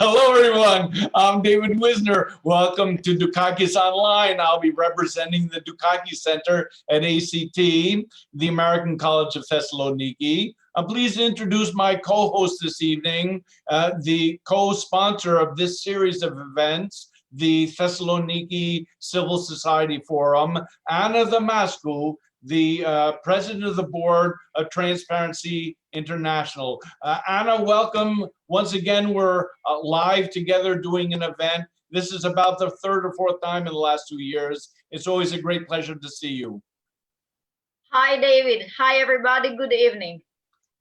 Hello, everyone. I'm David Wisner. Welcome to Dukakis Online. I'll be representing the Dukakis Center at ACT, the American College of Thessaloniki. I'm pleased to introduce my co-host this evening, the co-sponsor of this series of events, the Thessaloniki Civil Society Forum, Anna Damaskou, the president of the board of Transparency International. Anna, welcome. Once again, we're live together doing an event. This is about the third or fourth time in the last 2 years. It's always a great pleasure to see you. Hi, David. Hi, everybody. Good evening.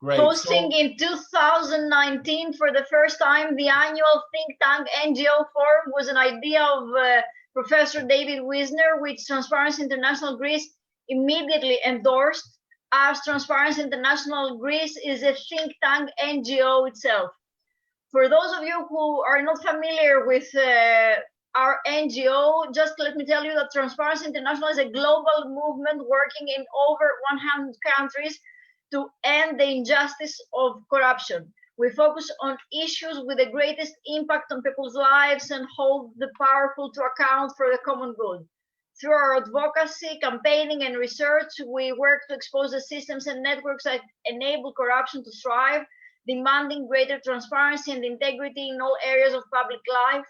Great. Hosting in 2019 for the first time, the annual think tank NGO forum was an idea of Professor David Wisner, which Transparency International Greece immediately endorsed, as Transparency International Greece is a think tank NGO itself. For those of you who are not familiar with our NGO, just let me tell you that Transparency International is a global movement working in over 100 countries to end the injustice of corruption. We focus on issues with the greatest impact on people's lives and hold the powerful to account for the common good. Through our advocacy, campaigning, and research, we work to expose the systems and networks that enable corruption to thrive, demanding greater transparency and integrity in all areas of public life.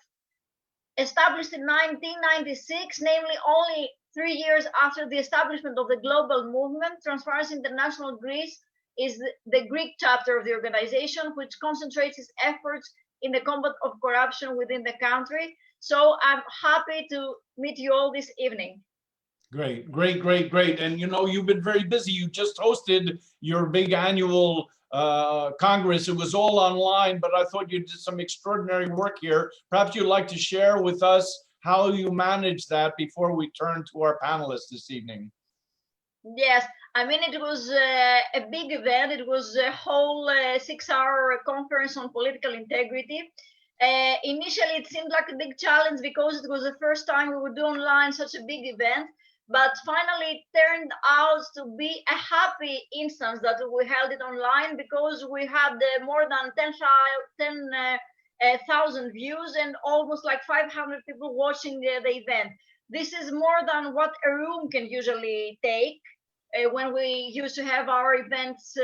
Established in 1996, namely only 3 years after the establishment of the global movement, Transparency International Greece is the Greek chapter of the organization, which concentrates its efforts in the combat of corruption within the country. So I'm happy to meet you all this evening. Great, great, great, great. And you know, you've been very busy. You just hosted your big annual Congress. It was all online, but I thought you did some extraordinary work here. Perhaps you'd like to share with us how you managed that before we turn to our panelists this evening. Yes, I mean, it was a big event. It was a whole 6-hour conference on political integrity. Initially, it seemed like a big challenge because it was the first time we would do online such a big event. But finally, it turned out to be a happy instance that we held it online, because we had more than 10,000 views and almost like 500 people watching the event. This is more than what a room can usually take when we used to have our events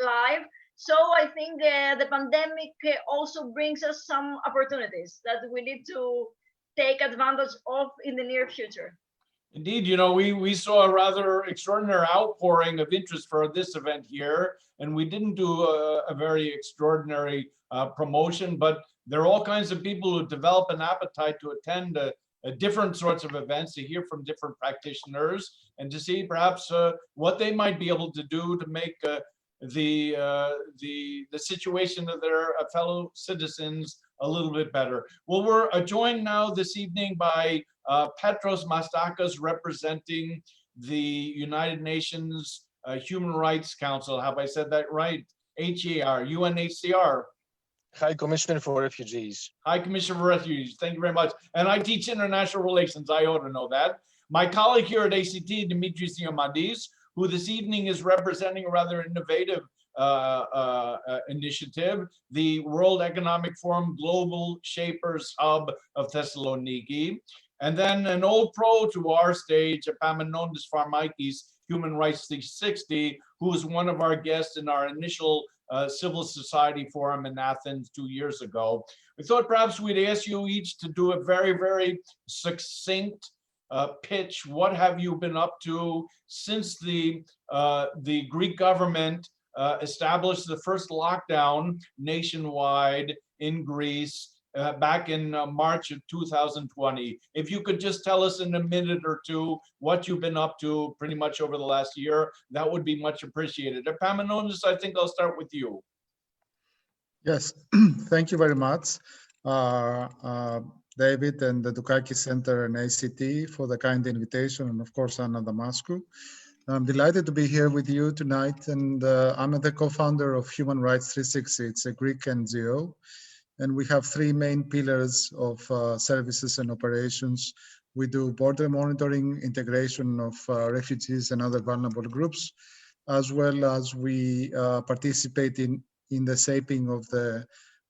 live. So I think the pandemic also brings us some opportunities that we need to take advantage of in the near future. Indeed, you know, we saw a rather extraordinary outpouring of interest for this event here, and we didn't do a very extraordinary promotion, but there are all kinds of people who develop an appetite to attend different sorts of events, to hear from different practitioners, and to see perhaps what they might be able to do to make the situation of their fellow citizens a little bit better. Well, we're joined now this evening by Petros Mastakas, representing the United Nations Human Rights Council. Have I said that right? HER, UNHCR. High Commissioner for Refugees. High Commissioner for Refugees. Thank you very much. And I teach international relations. I ought to know that. My colleague here at ACT, Dimitris, who this evening is representing a rather innovative initiative, the World Economic Forum Global Shapers Hub of Thessaloniki. And then an old pro to our stage, Epaminondas Farmakis, Human Rights 360, who was one of our guests in our initial Civil Society Forum in Athens 2 years ago. We thought perhaps we'd ask you each to do a very, very succinct pitch. What have you been up to since the Greek government established the first lockdown nationwide in Greece back in March of 2020. If you could just tell us in a minute or two what you've been up to pretty much over the last year, that would be much appreciated. Epaminondas, I think I'll start with you. Yes, thank you very much, David and the Dukakis Center and ACT for the kind invitation, and of course, Anna Damaskou. I'm delighted to be here with you tonight, and I'm the co-founder of Human Rights 360. It's a Greek NGO. And we have 3 main pillars of services and operations. We do border monitoring, integration of refugees and other vulnerable groups, as well as we participate in the shaping of the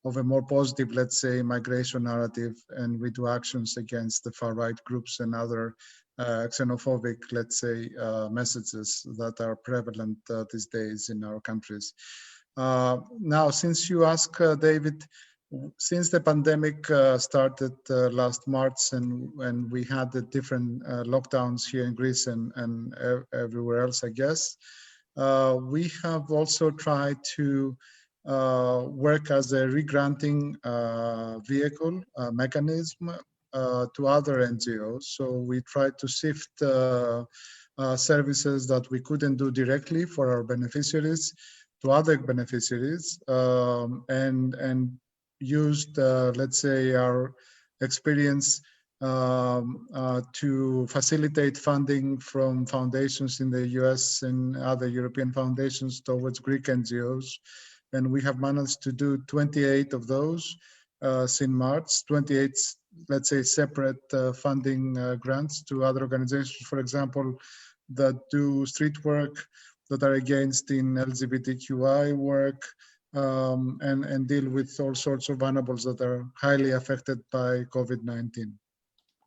of a more positive, let's say, migration narrative, and we do actions against the far-right groups and other xenophobic, let's say, messages that are prevalent these days in our countries. Now, since you asked, David, since the pandemic started last March and we had the different lockdowns here in Greece and everywhere else, I guess, we have also tried to work as a re-granting vehicle mechanism to other NGOs. So we tried to shift services that we couldn't do directly for our beneficiaries to other beneficiaries, and used, let's say, our experience to facilitate funding from foundations in the US and other European foundations towards Greek NGOs. And we have managed to do 28 of those since March, 28, let's say, separate funding grants to other organizations, for example, that do street work, that are against in LGBTQI work, and deal with all sorts of vulnerables that are highly affected by COVID-19.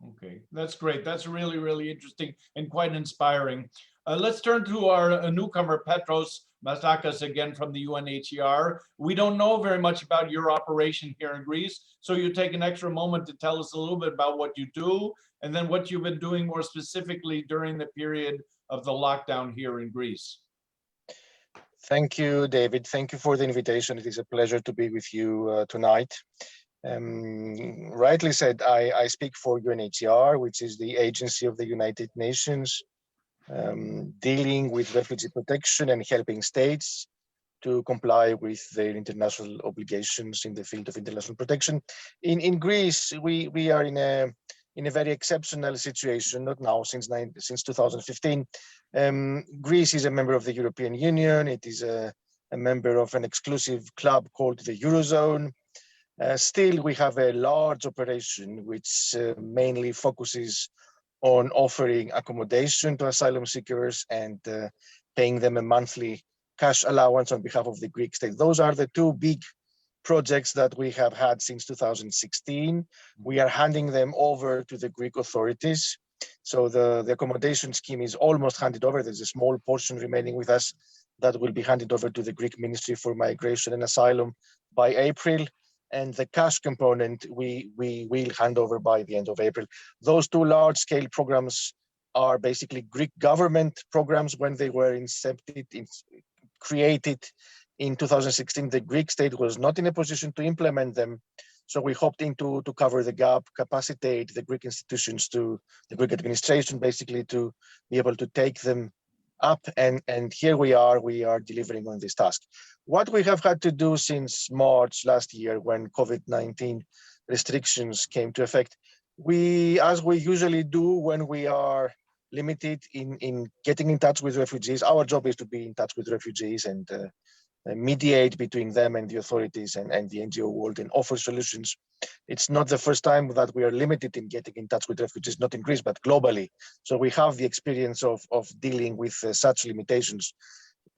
Okay, that's great. That's really, really interesting and quite inspiring. Let's turn to our newcomer, Petros Mastakas, again from the UNHCR. We don't know very much about your operation here in Greece, so you take an extra moment to tell us a little bit about what you do and then what you've been doing more specifically during the period of the lockdown here in Greece. Thank you, David. Thank you for the invitation. It is a pleasure to be with you tonight. Rightly said, I speak for UNHCR, which is the agency of the United Nations dealing with refugee protection and helping states to comply with their international obligations in the field of international protection. In Greece, we are in a very exceptional situation, not now, since 2015. Greece is a member of the European Union. It is a member of an exclusive club called the Eurozone. Still, we have a large operation which mainly focuses on offering accommodation to asylum seekers and paying them a monthly cash allowance on behalf of the Greek state. Those are the two big projects that we have had since 2016. We are handing them over to the Greek authorities. So the accommodation scheme is almost handed over. There's a small portion remaining with us that will be handed over to the Greek Ministry for Migration and Asylum by April. And the cash component we will hand over by the end of April. Those two large-scale programs are basically Greek government programs. When they were created in 2016, the Greek state was not in a position to implement them. So we hoped to cover the gap, capacitate the Greek institutions, to the Greek administration, basically, to be able to take them up. And here we are delivering on this task. What we have had to do since March last year, when COVID-19 restrictions came to effect, as we usually do when we are limited in getting in touch with refugees, our job is to be in touch with refugees and mediate between them and the authorities and the NGO world and offer solutions. It's not the first time that we are limited in getting in touch with refugees, not in Greece, but globally. So we have the experience of dealing with such limitations.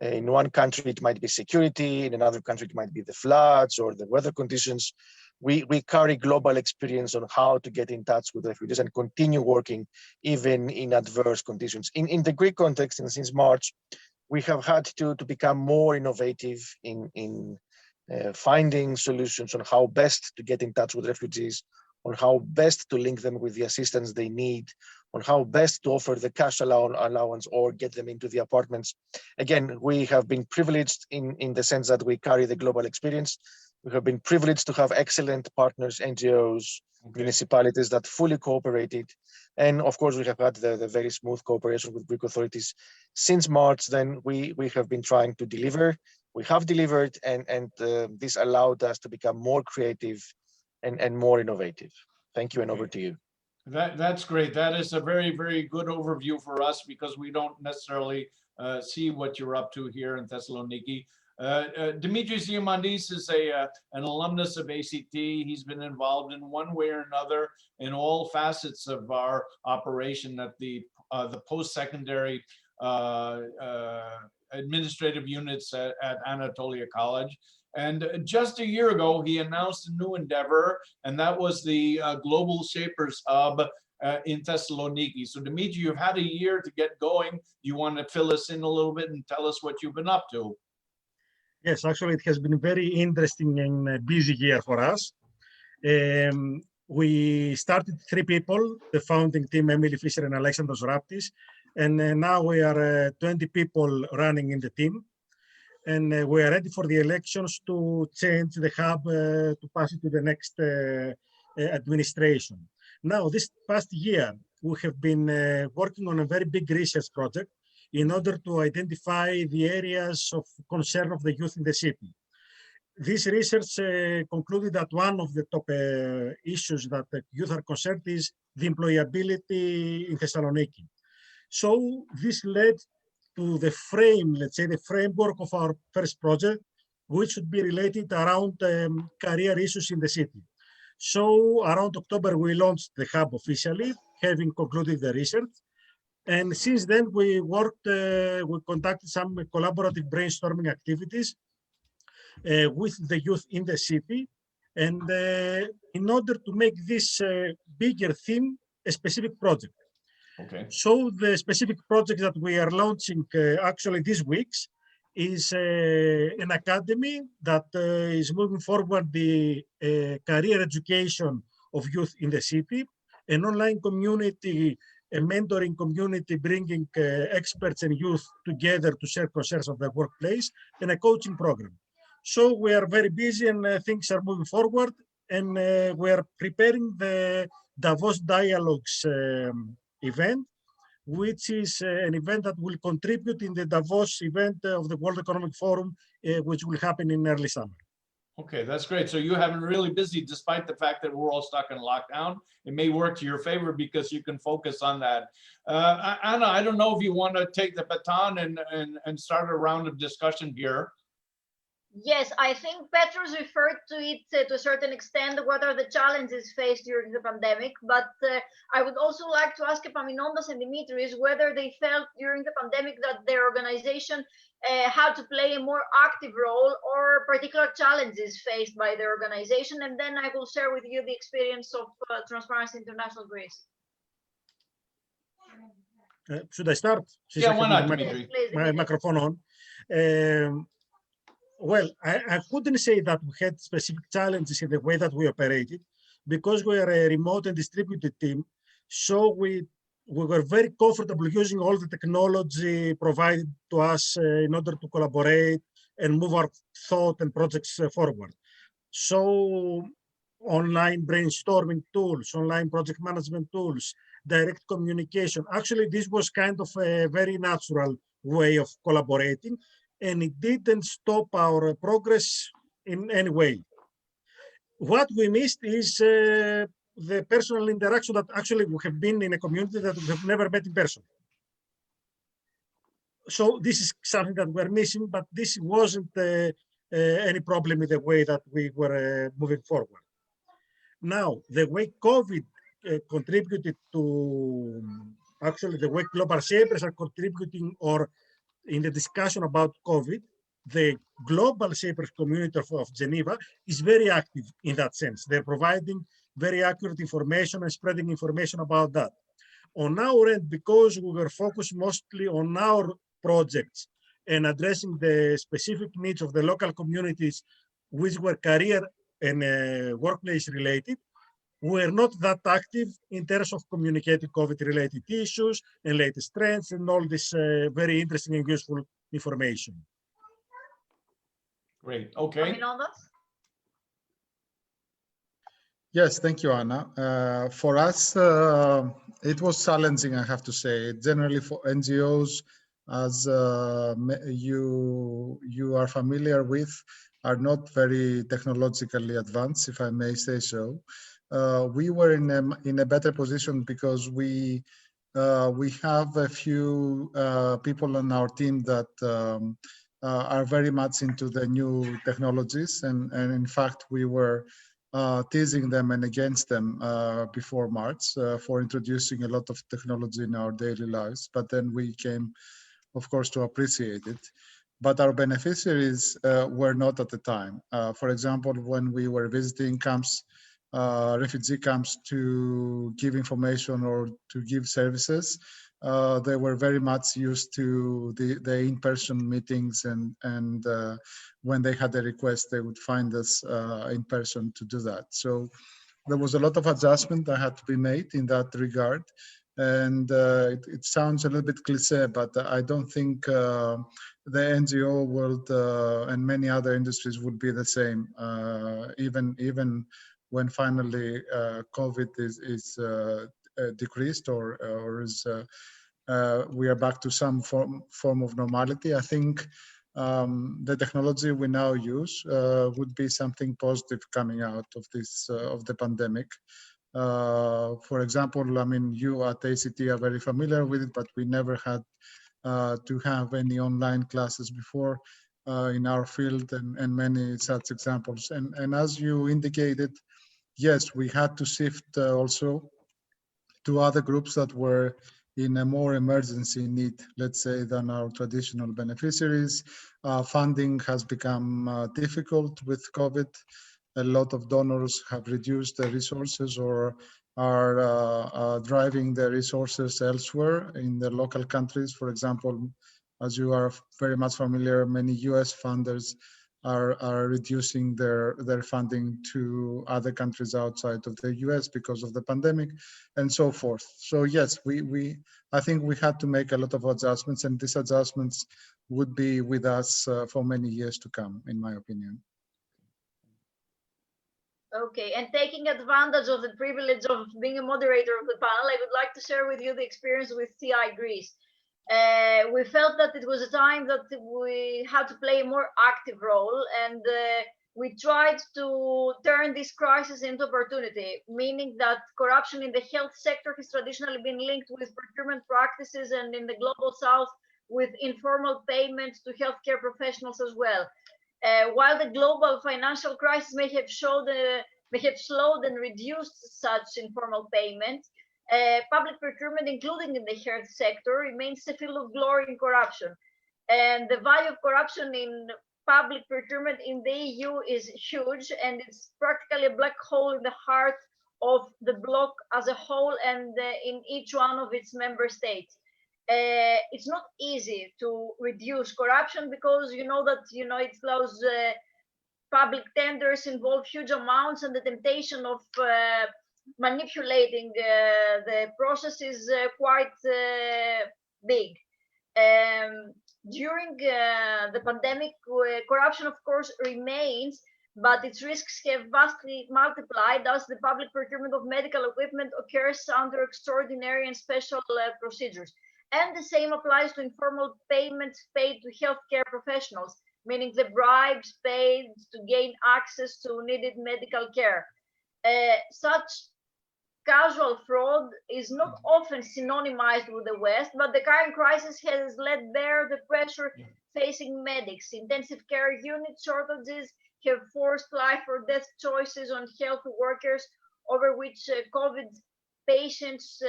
In one country, it might be security. In another country, it might be the floods or the weather conditions. We carry global experience on how to get in touch with refugees and continue working even in adverse conditions. In the Greek context, and since March, we have had to become more innovative in finding solutions on how best to get in touch with refugees, on how best to link them with the assistance they need, on how best to offer the cash allowance or get them into the apartments. Again, we have been privileged in the sense that we carry the global experience. We have been privileged to have excellent partners, NGOs, municipalities that fully cooperated. And of course, we have had the very smooth cooperation with Greek authorities. Since March, then we have been trying to deliver. We have delivered, and this allowed us to become more creative and more innovative. Thank you, and over to you. That's great. That is a very, very good overview for us, because we don't necessarily see what you're up to here in Thessaloniki. Dimitris Diamantis is an alumnus of ACT. He's been involved in one way or another in all facets of our operation at the post-secondary administrative units at Anatolia College. And just a year ago, he announced a new endeavor, and that was the Global Shapers Hub in Thessaloniki. So Dimitri, you've had a year to get going. Do you want to fill us in a little bit and tell us what you've been up to? Yes, actually, it has been a very interesting and busy year for us. We started 3 people, the founding team, Emily Fisher and Alexandros Raptis, and now we are 20 people running in the team. And we are ready for the elections to change the hub to pass it to the next administration. Now, this past year, we have been working on a very big research project in order to identify the areas of concern of the youth in the city. This research concluded that one of the top issues that the youth are concerned is the employability in Thessaloniki. So this led to the frame, let's say the framework of our first project, which would be related around career issues in the city. So around October, we launched the hub officially, having concluded the research. And since then, we worked, we conducted some collaborative brainstorming activities with the youth in the city. And in order to make this bigger theme, a specific project. Okay. So the specific project that we are launching actually this week is an academy that is moving forward the career education of youth in the city, an online community, a mentoring community bringing experts and youth together to share concerns of the workplace, and a coaching program. So we are very busy and things are moving forward, and we are preparing the Davos Dialogues event, which is an event that will contribute in the Davos event of the World Economic Forum, which will happen in early summer. Okay, that's great. So you have been really busy despite the fact that we're all stuck in lockdown. It may work to your favor because you can focus on that. Anna, I don't know if you want to take the baton and start a round of discussion here. Yes, I think Petros referred to it to a certain extent, what are the challenges faced during the pandemic, but I would also like to ask Epaminondas and Dimitris whether they felt during the pandemic that their organization had to play a more active role or particular challenges faced by their organization, and then I will share with you the experience of Transparency International Greece. Should I start? Yeah, why not, Yes, Dimitri? please, My Dimitris. microphone on. Well, I couldn't say that we had specific challenges in the way that we operated because we are a remote and distributed team. So we were very comfortable using all the technology provided to us in order to collaborate and move our thought and projects forward. So online brainstorming tools, online project management tools, direct communication. Actually, this was kind of a very natural way of collaborating, and it didn't stop our progress in any way. What we missed is the personal interaction that actually we have been in a community that we have never met in person. So this is something that we're missing, but this wasn't any problem with the way that we were moving forward. Now, the way COVID contributed to, actually the way global shapers are contributing or in the discussion about COVID, the global shapers community of Geneva is very active in that sense. They're providing very accurate information and spreading information about that. On our end, because we were focused mostly on our projects and addressing the specific needs of the local communities, which were career and workplace related, we're not that active in terms of communicating COVID-related issues and latest trends and all this very interesting and useful information. Great, okay. Epaminondas? Yes, thank you, Anna. For us, it was challenging, I have to say. Generally for NGOs, as you are familiar with, are not very technologically advanced, if I may say so. We were in a better position because we have a few people on our team that are very much into the new technologies, and in fact we were teasing them and against them before March for introducing a lot of technology in our daily lives, but then we came, of course, to appreciate it. but our beneficiaries were not at the time. For example, when we were visiting camps, refugee camps, to give information or to give services, they were very much used to the in-person meetings, and when they had a request, they would find us in person to do that. So there was a lot of adjustment that had to be made in that regard. And it sounds a little bit cliche, but I don't think the NGO world and many other industries would be the same, even when finally COVID is decreased or is we are back to some form of normality. I think the technology we now use would be something positive coming out of this of the pandemic. For example, I mean, you at ACT are very familiar with it, but we never had to have any online classes before in our field, and many such examples. And as you indicated, yes, we had to shift also to other groups that were in a more emergency need, let's say, than our traditional beneficiaries. Funding has become difficult with COVID. A lot of donors have reduced their resources or are driving their resources elsewhere in their local countries. For example, as you are very much familiar, many US funders are reducing their funding to other countries outside of the US because of the pandemic and so forth. So yes, I think we had to make a lot of adjustments, and these adjustments would be with us for many years to come, in my opinion. Okay, and taking advantage of the privilege of being a moderator of the panel, I would like to share with you the experience with TI Greece. We felt that it was a time that we had to play a more active role, and we tried to turn this crisis into opportunity, meaning that corruption in the health sector has traditionally been linked with procurement practices, and in the global south with informal payments to healthcare professionals as well. While the global financial crisis may have slowed and reduced such informal payments, public procurement, including in the health sector, remains a field of glory in corruption. And the value of corruption in public procurement in the EU is huge, and it's practically a black hole in the heart of the bloc as a whole and in each one of its member states. It's not easy to reduce corruption because it's those public tenders involve huge amounts, and the temptation of manipulating the process is quite big. During the pandemic, corruption, of course, remains, but its risks have vastly multiplied as the public procurement of medical equipment occurs under extraordinary and special procedures. And the same applies to informal payments paid to healthcare professionals, meaning the bribes paid to gain access to needed medical care. Such casual fraud is not often synonymized with the West, but the current crisis has laid bare the pressure facing medics. Intensive care unit shortages have forced life or death choices on health workers, over which COVID patients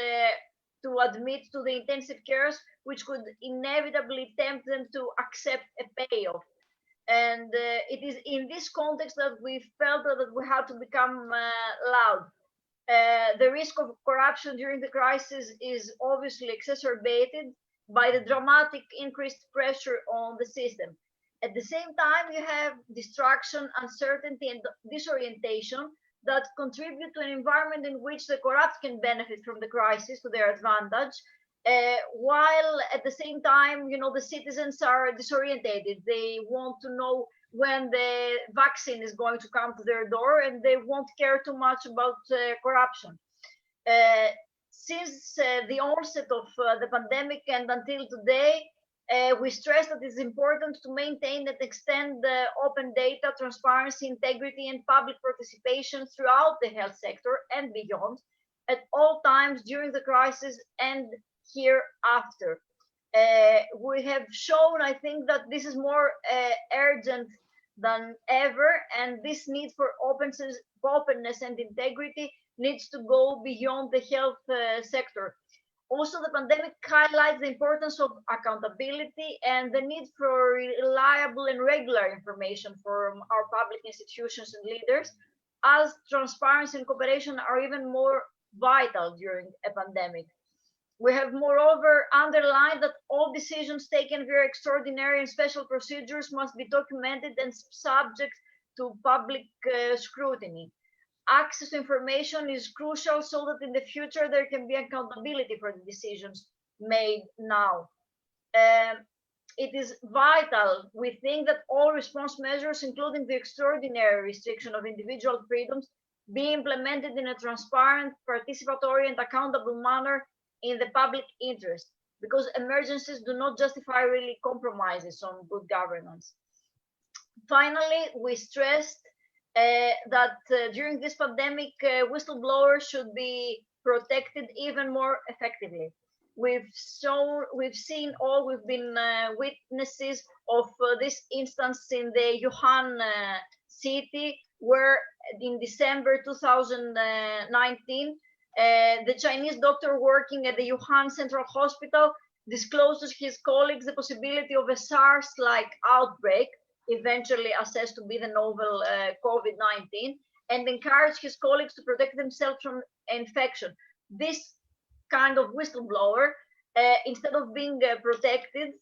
to admit to the intensive cares, which could inevitably tempt them to accept a payoff. And it is in this context that we felt that we had to become loud. The risk of corruption during the crisis is obviously exacerbated by the dramatic increased pressure on the system. At the same time, you have distraction, uncertainty, and disorientation that contribute to an environment in which the corrupt can benefit from the crisis to their advantage, while at the same time, the citizens are disorientated. They want to know when the vaccine is going to come to their door, and they won't care too much about corruption. Since the onset of the pandemic and until today, we stress that it's important to maintain and extend open data, transparency, integrity, and public participation throughout the health sector and beyond, at all times during the crisis and hereafter. We have shown, I think, that this is more urgent than ever, and this need for openness and integrity needs to go beyond the health sector. Also, the pandemic highlights the importance of accountability and the need for reliable and regular information from our public institutions and leaders, as transparency and cooperation are even more vital during a pandemic. We have moreover underlined that all decisions taken via extraordinary and special procedures must be documented and subject to public scrutiny. Access to information is crucial so that in the future there can be accountability for the decisions made now. It is vital, we think, that all response measures, including the extraordinary restriction of individual freedoms, be implemented in a transparent, participatory, and accountable manner in the public interest, because emergencies do not justify really compromises on good governance. Finally, we stressed that during this pandemic, whistleblowers should be protected even more effectively. We've been witnesses of this instance in the Wuhan city, where in December 2019, the Chinese doctor working at the Wuhan Central Hospital disclosed to his colleagues the possibility of a SARS-like outbreak, eventually assessed to be the novel COVID-19, and encouraged his colleagues to protect themselves from infection. This kind of whistleblower, instead of being protected,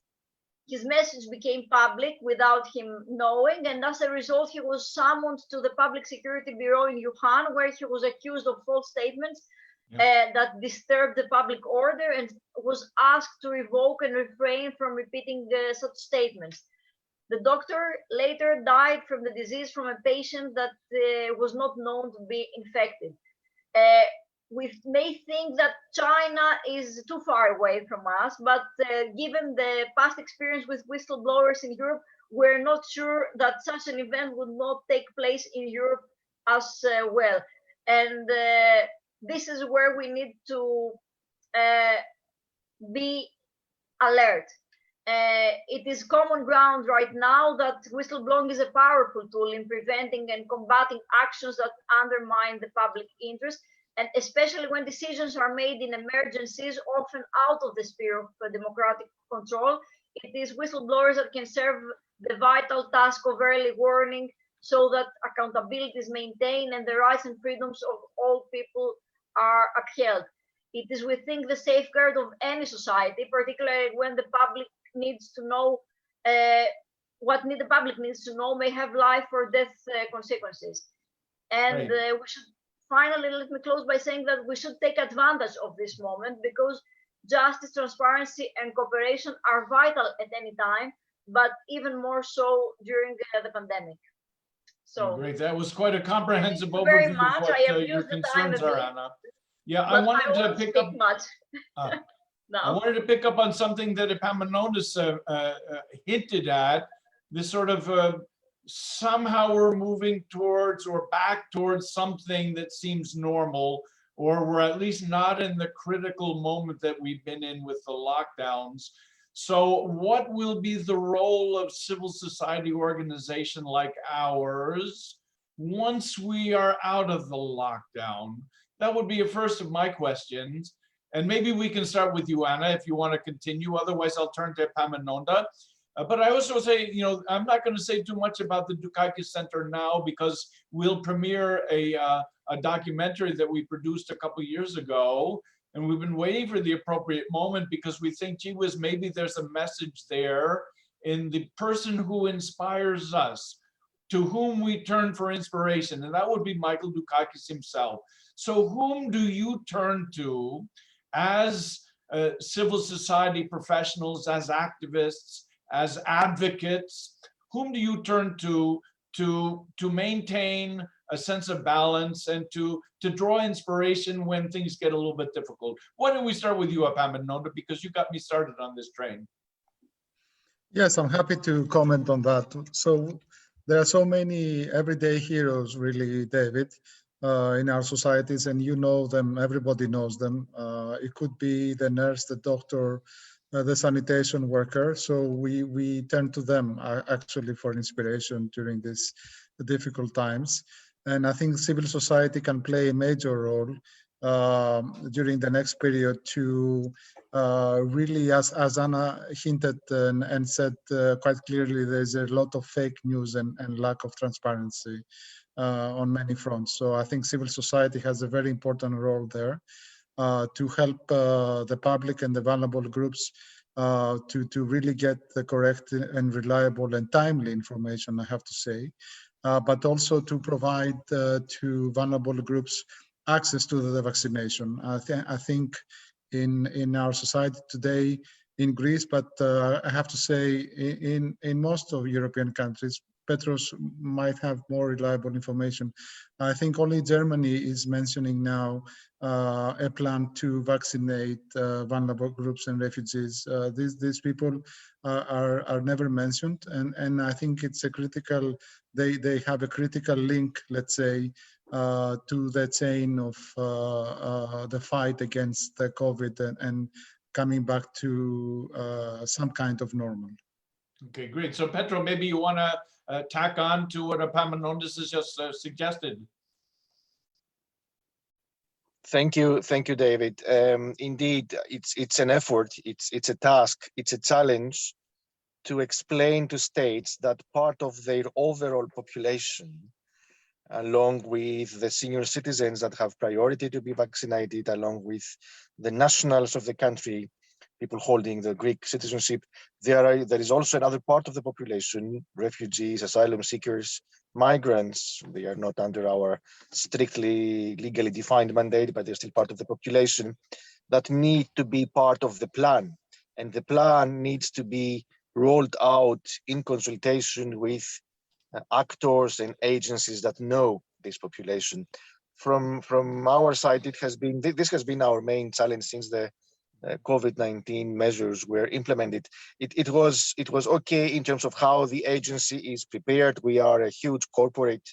his message became public without him knowing, and as a result, he was summoned to the Public Security Bureau in Wuhan, where he was accused of false statements that disturbed the public order, and was asked to revoke and refrain from repeating such statements. The doctor later died from the disease from a patient that was not known to be infected. We may think that China is too far away from us, but given the past experience with whistleblowers in Europe, we're not sure that such an event would not take place in Europe as well. And this is where we need to be alert. It is common ground right now that whistleblowing is a powerful tool in preventing and combating actions that undermine the public interest, and especially when decisions are made in emergencies, often out of the sphere of democratic control. It is whistleblowers that can serve the vital task of early warning, so that accountability is maintained and the rights and freedoms of all people are upheld. It is, we think, the safeguard of any society, particularly when the public needs to know what the public needs to know may have life or death consequences. And we should finally, let me close by saying that we should take advantage of this moment, because justice, transparency, and cooperation are vital at any time, but even more so during the pandemic. So great, that was quite a comprehensive overview very of much. what your concerns are, Anna. Yeah, I wanted to pick up. No. I wanted to pick up on something that Epaminondas hinted at. This sort of somehow we're moving towards or back towards something that seems normal, or we're at least not in the critical moment that we've been in with the lockdowns. So what will be the role of civil society organization like ours once we are out of the lockdown? That would be a first of my questions. And maybe we can start with you, Anna, if you want to continue. Otherwise, I'll turn to Epaminondas. But I also say, you know, I'm not going to say too much about the Dukakis Center now, because we'll premiere a documentary that we produced a couple years ago. And we've been waiting for the appropriate moment, because we think, gee whiz, maybe there's a message there in the person who inspires us, to whom we turn for inspiration. And that would be Michael Dukakis himself. So whom do you turn to as civil society professionals, as activists, as advocates? Whom do you turn to maintain a sense of balance and to draw inspiration when things get a little bit difficult? Why don't we start with you, Epaminondas, because you got me started on this train. Yes, I'm happy to comment on that. So there are so many everyday heroes, really, David, in our societies, and you know them, everybody knows them. It could be the nurse, the doctor, the sanitation worker. So we turn to them actually for inspiration during these difficult times. And I think civil society can play a major role during the next period to really, as Anna hinted and said quite clearly, there's a lot of fake news and lack of transparency on many fronts. So I think civil society has a very important role there to help the public and the vulnerable groups to really get the correct and reliable and timely information, I have to say, but also to provide to vulnerable groups access to the vaccination. I think in our society today, in Greece, but I have to say in most of European countries, Petros might have more reliable information. I think only Germany is mentioning now a plan to vaccinate vulnerable groups and refugees. These people are never mentioned, and I think it's a critical. They have a critical link, let's say, to the chain of the fight against the COVID and coming back to some kind of normal. Okay, great. So Petro, maybe you want to tack on to what Epaminondas has just suggested. Thank you, David. Indeed, it's an effort, it's a task, it's a challenge to explain to states that part of their overall population, along with the senior citizens that have priority to be vaccinated, along with the nationals of the country, people holding the Greek citizenship, there is also another part of the population, refugees, asylum seekers, migrants. They are not under our strictly legally defined mandate, but they're still part of the population that need to be part of the plan. And the plan needs to be rolled out in consultation with actors and agencies that know this population. From our side, this has been our main challenge since the COVID-19 measures were implemented. It was okay in terms of how the agency is prepared. We are a huge corporate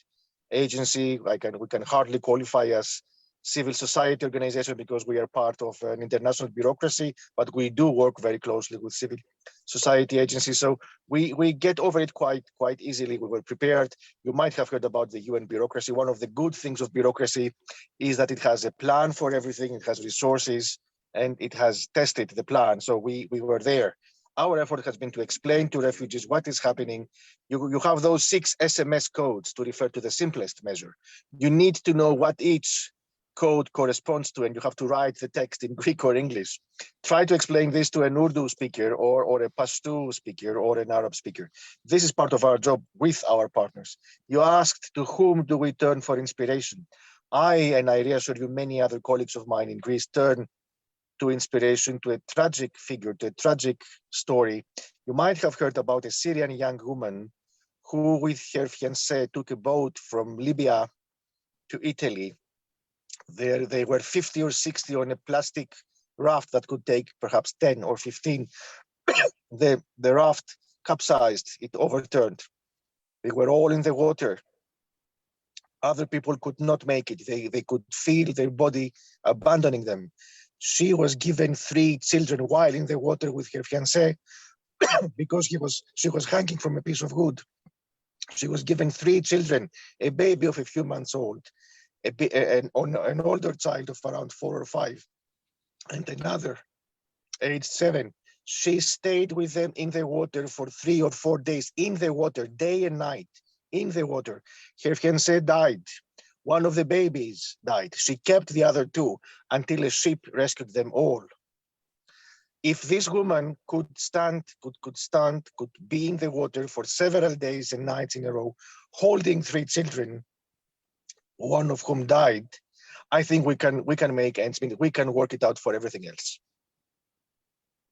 agency. We can hardly qualify as civil society organization because we are part of an international bureaucracy, but we do work very closely with civil society agencies. So we get over it quite easily. We were prepared. You might have heard about the UN bureaucracy. One of the good things of bureaucracy is that it has a plan for everything. It has resources, and it has tested the plan. So we were there. Our effort has been to explain to refugees what is happening. You have those 6 SMS codes to refer to the simplest measure. You need to know what each code corresponds to, and you have to write the text in Greek or English. Try to explain this to an Urdu speaker or a Pashto speaker or an Arab speaker. This is part of our job with our partners. You asked, to whom do we turn for inspiration? I reassure you, many other colleagues of mine in Greece turn to inspiration, to a tragic figure, to a tragic story. You might have heard about a Syrian young woman who, with her fiancé, took a boat from Libya to Italy. There they were 50 or 60 on a plastic raft that could take perhaps 10 or 15. The raft capsized, it overturned. They were all in the water. Other people could not make it. They could feel their body abandoning them. She was given 3 children while in the water with her fiancé because she was hanging from a piece of wood. She was given 3 children, a baby of a few months old, an older child of around 4 or 5, and another aged 7. She stayed with them in the water for 3 or 4 days, in the water, day and night, in the water. Her fiancé died. One of the babies died. She kept the other 2 until a ship rescued them all. If this woman could be in the water for several days and nights in a row, holding 3 children, one of whom died, I think we can make ends meet. We can work it out for everything else.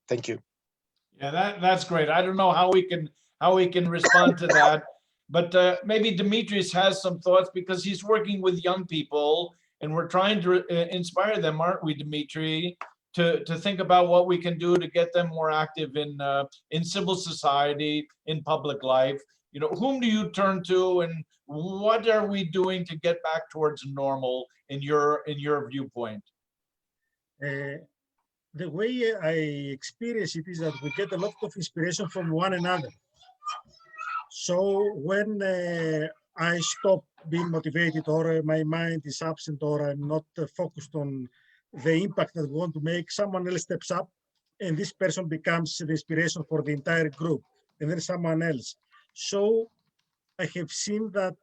Thank you. Yeah, that's great. I don't know how we can respond to that. But maybe Dimitris has some thoughts because he's working with young people and we're trying to inspire them, aren't we, Dimitri, to think about what we can do to get them more active in civil society, in public life. You know, whom do you turn to and what are we doing to get back towards normal in your viewpoint? The way I experience it is that we get a lot of inspiration from one another. So when I stop being motivated, or my mind is absent, or I'm not focused on the impact that we want to make, someone else steps up, and this person becomes the inspiration for the entire group, and then someone else. So I have seen that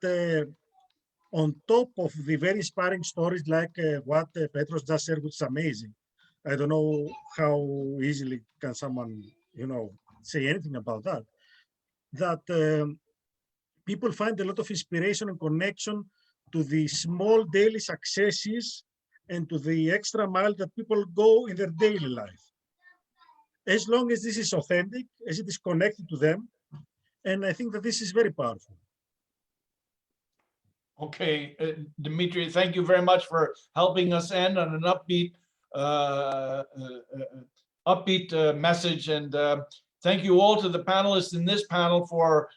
on top of the very inspiring stories like what Petros just shared, which is amazing. I don't know how easily can someone, say anything about that. That people find a lot of inspiration and connection to the small daily successes and to the extra mile that people go in their daily life. As long as this is authentic, as it is connected to them, and I think that this is very powerful. Okay, Dimitris, thank you very much for helping us end on an upbeat message, and thank you all to the panelists in this panel for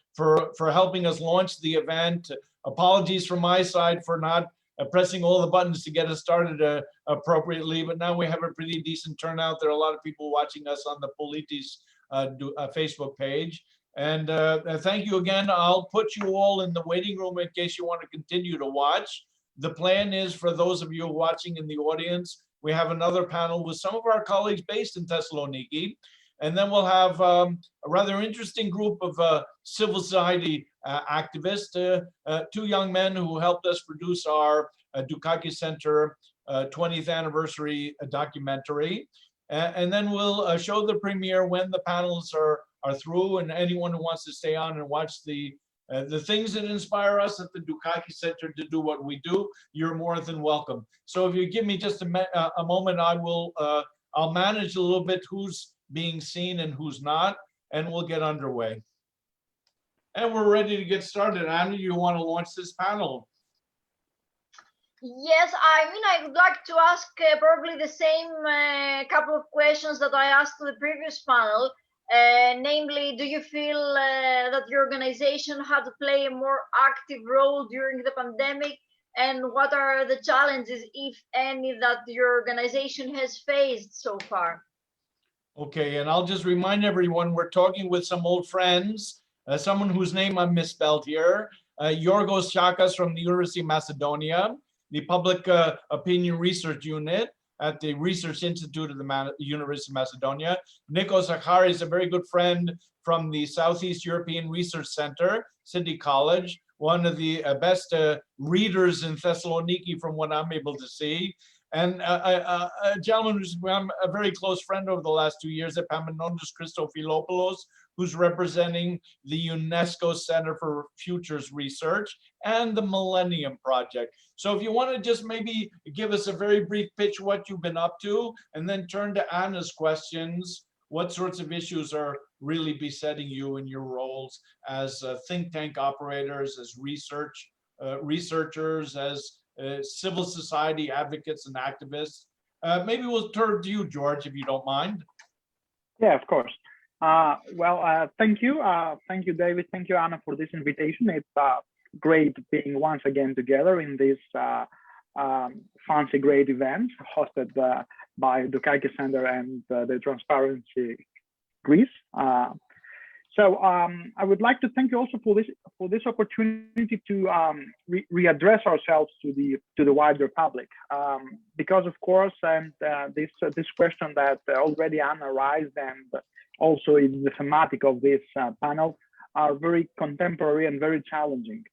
helping us launch the event. Apologies from my side for not pressing all the buttons to get us started appropriately, but now we have a pretty decent turnout. There are a lot of people watching us on the Politis Facebook page. And thank you again. I'll put you all in the waiting room in case you want to continue to watch. The plan is, for those of you watching in the audience, we have another panel with some of our colleagues based in Thessaloniki. And then we'll have a rather interesting group of civil society activists, two young men who helped us produce our Dukakis Center 20th anniversary documentary. And then we'll show the premiere when the panels are through, and anyone who wants to stay on and watch the things that inspire us at the Dukakis Center to do what we do, you're more than welcome. So if you give me just a moment, I'll manage a little bit who's being seen and who's not, and we'll get underway. And we're ready to get started. Anna, you want to launch this panel? Yes, I would like to ask probably the same couple of questions that I asked to the previous panel. Namely, do you feel that your organization had to play a more active role during the pandemic? And what are the challenges, if any, that your organization has faced so far? Okay, and I'll just remind everyone, we're talking with some old friends, someone whose name I misspelled here, Georgios Siakas from the University of Macedonia, the Public Opinion Research Unit at the Research Institute of the University of Macedonia. Nikos, Zaharis, a very good friend from the Southeast European Research Center, City College, one of the best readers in Thessaloniki from what I'm able to see. And a gentleman who's become a very close friend over the last 2 years, Epaminondas Christofilopoulos, who's representing the UNESCO Center for Futures Research and the Millennium Project. So if you want to just maybe give us a very brief pitch what you've been up to, and then turn to Anna's questions, what sorts of issues are really besetting you in your roles as think tank operators, as researchers, as civil society advocates and activists. Maybe we'll turn to you, George, if you don't mind. Yeah, of course. Thank you. Thank you, David. Thank you, Anna, for this invitation. It's great being once again together in this fancy, great event hosted by Dukakis Center and the Transparency Greece. I would like to thank you also for this opportunity to readdress ourselves to the wider public, because of course, and this question that already Anna raised and also is the thematic of this panel are very contemporary and very challenging.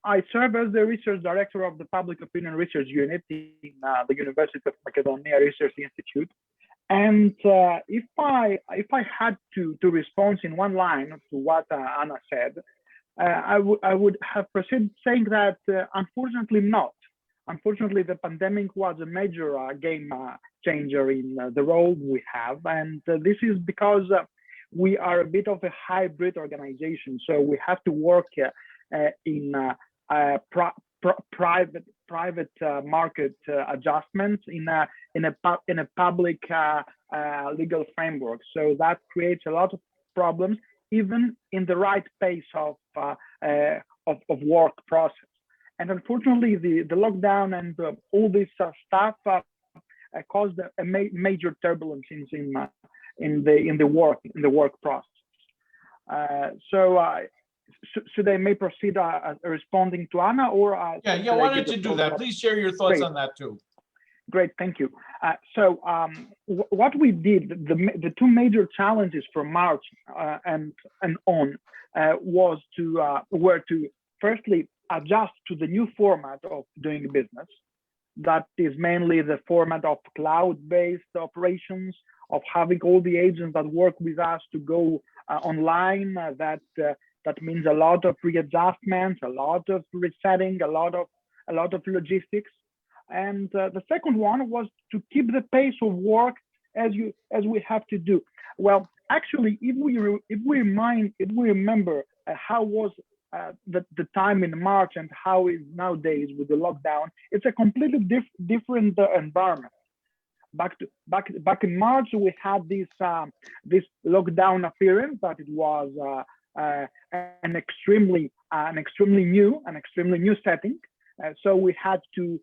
I serve as the research director of the Public Opinion Research Unit in the University of Macedonia Research Institute. And if I had to respond in one line to what Anna said, I would have proceeded saying that unfortunately not. Unfortunately, the pandemic was a major game changer in the role we have, and this is because we are a bit of a hybrid organization. So we have to work in private market adjustments in a public legal framework. So that creates a lot of problems, even in the right pace of work process. And unfortunately, the lockdown and all this stuff caused a major turbulence in the work process. should I may proceed responding to Anna, or Yeah, why don't you do that? Please share your thoughts on that too. Great, thank you. What we did, the two major challenges for March and on were to firstly adjust to the new format of doing business. That is mainly the format of cloud-based operations, of having all the agents that work with us to go online. That means a lot of readjustments, a lot of resetting, a lot of logistics. And the second one was to keep the pace of work as we have to do. Well, actually, if we remember how was the time in March and how is nowadays with the lockdown, it's a completely different environment. Back in March, we had this lockdown appearance that it was an extremely new setting. So we had to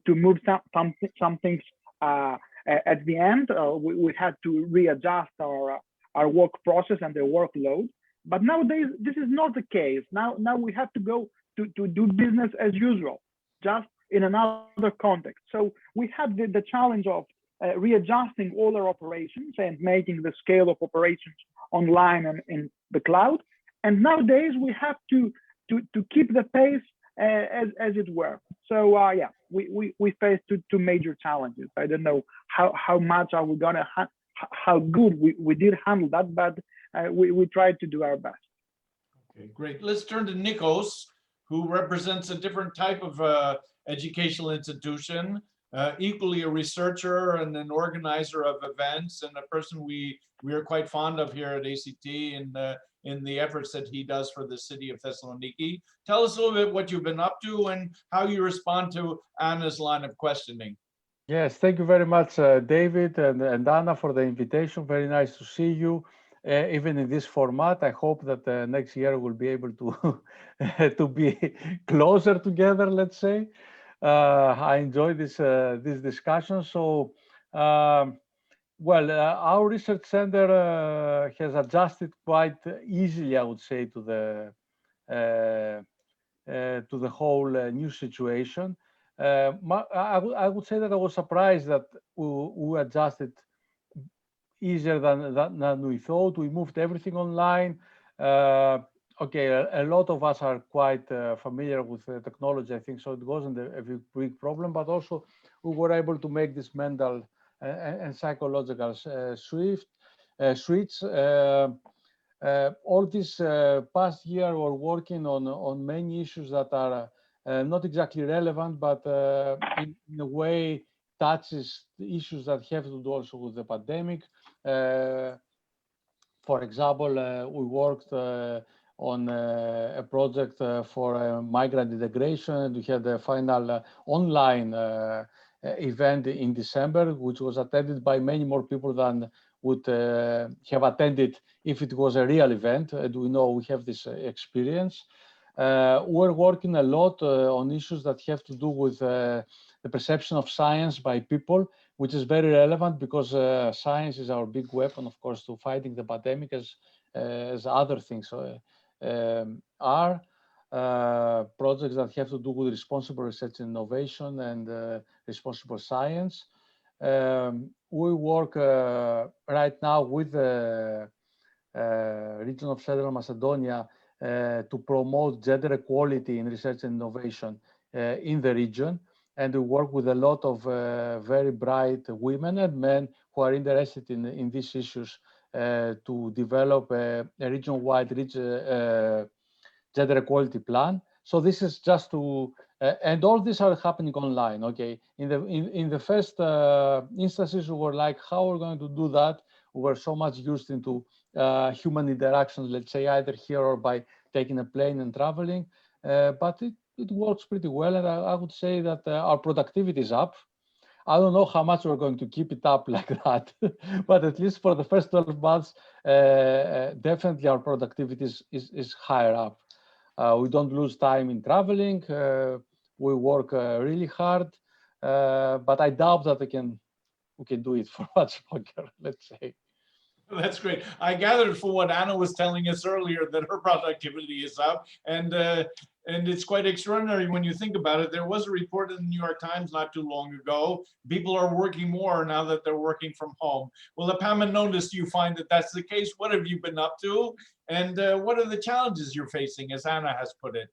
move some things at the end. We had to readjust our work process and the workload. But nowadays, this is not the case. Now we have to go to do business as usual, just in another context. So we had the challenge of readjusting all our operations and making the scale of operations online and in the cloud. And nowadays we have to keep the pace as it were. So yeah, we faced two major challenges. I don't know how much are we gonna how good we did handle that, but we tried to do our best. Okay, great. Let's turn to Nikos, who represents a different type of educational institution, equally a researcher and an organizer of events, and a person we are quite fond of here at ACT in the efforts that he does for the city of Thessaloniki. Tell us a little bit what you've been up to and how you respond to Anna's line of questioning. Yes, thank you very much, David and Anna, for the invitation. Very nice to see you, even in this format. I hope that next year we'll be able to to be closer together, let's say. I enjoy this discussion. So, well, our research center has adjusted quite easily, I would say, to the whole new situation. I would say that I was surprised that we adjusted easier than we thought. We moved everything online. Okay, a lot of us are quite familiar with technology, I think, so it wasn't a big problem, but also we were able to make this mental and psychological switch. All this past year, we're working on many issues that are not exactly relevant, but in a way touches the issues that have to do also with the pandemic. For example, we worked on a project for migrant integration, and we had the final online event in December, which was attended by many more people than would have attended if it was a real event. And we know we have this experience. We're working a lot on issues that have to do with the perception of science by people, which is very relevant because science is our big weapon, of course, to fighting the pandemic as other things are. Projects that have to do with responsible research and innovation and responsible science. We work right now with the region of Central Macedonia to promote gender equality in research and innovation in the region. And we work with a lot of very bright women and men who are interested in these issues to develop a region-wide gender equality plan. So this is just to, and all these are happening online, okay? In the first instances, we were like, how are we going to do that? We were so much used into human interactions, let's say, either here or by taking a plane and traveling, but it works pretty well. And I would say that our productivity is up. I don't know how much we're going to keep it up like that, but at least for the first 12 months, definitely our productivity is higher up. We don't lose time in traveling. We work really hard, but I doubt that we can do it for much longer, let's say. That's great. I gathered from what Anna was telling us earlier that her productivity is up, and it's quite extraordinary when you think about it. There was a report in the New York Times not too long ago. People are working more now that they're working from home. Well, Epaminondas, do you find that that's the case? What have you been up to, and what are the challenges you're facing, as Anna has put it?